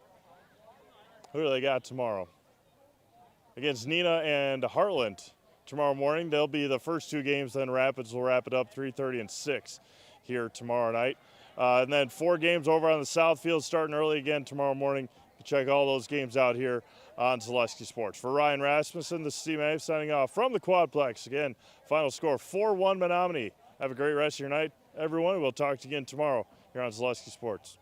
Speaker 1: do they got tomorrow? Against Nina and Heartland tomorrow morning. They'll be the first 2 games, then Rapids will wrap it up 3:30 and 6 here tomorrow night. And then 4 games over on the South Field starting early again tomorrow morning. Check all those games out here on Zaleski Sports. For Ryan Rasmussen, this is Steve May signing off from the Quadplex. Again, final score 4-1 Menomonie. Have a great rest of your night, everyone. We'll talk to you again tomorrow here on Zaleski Sports.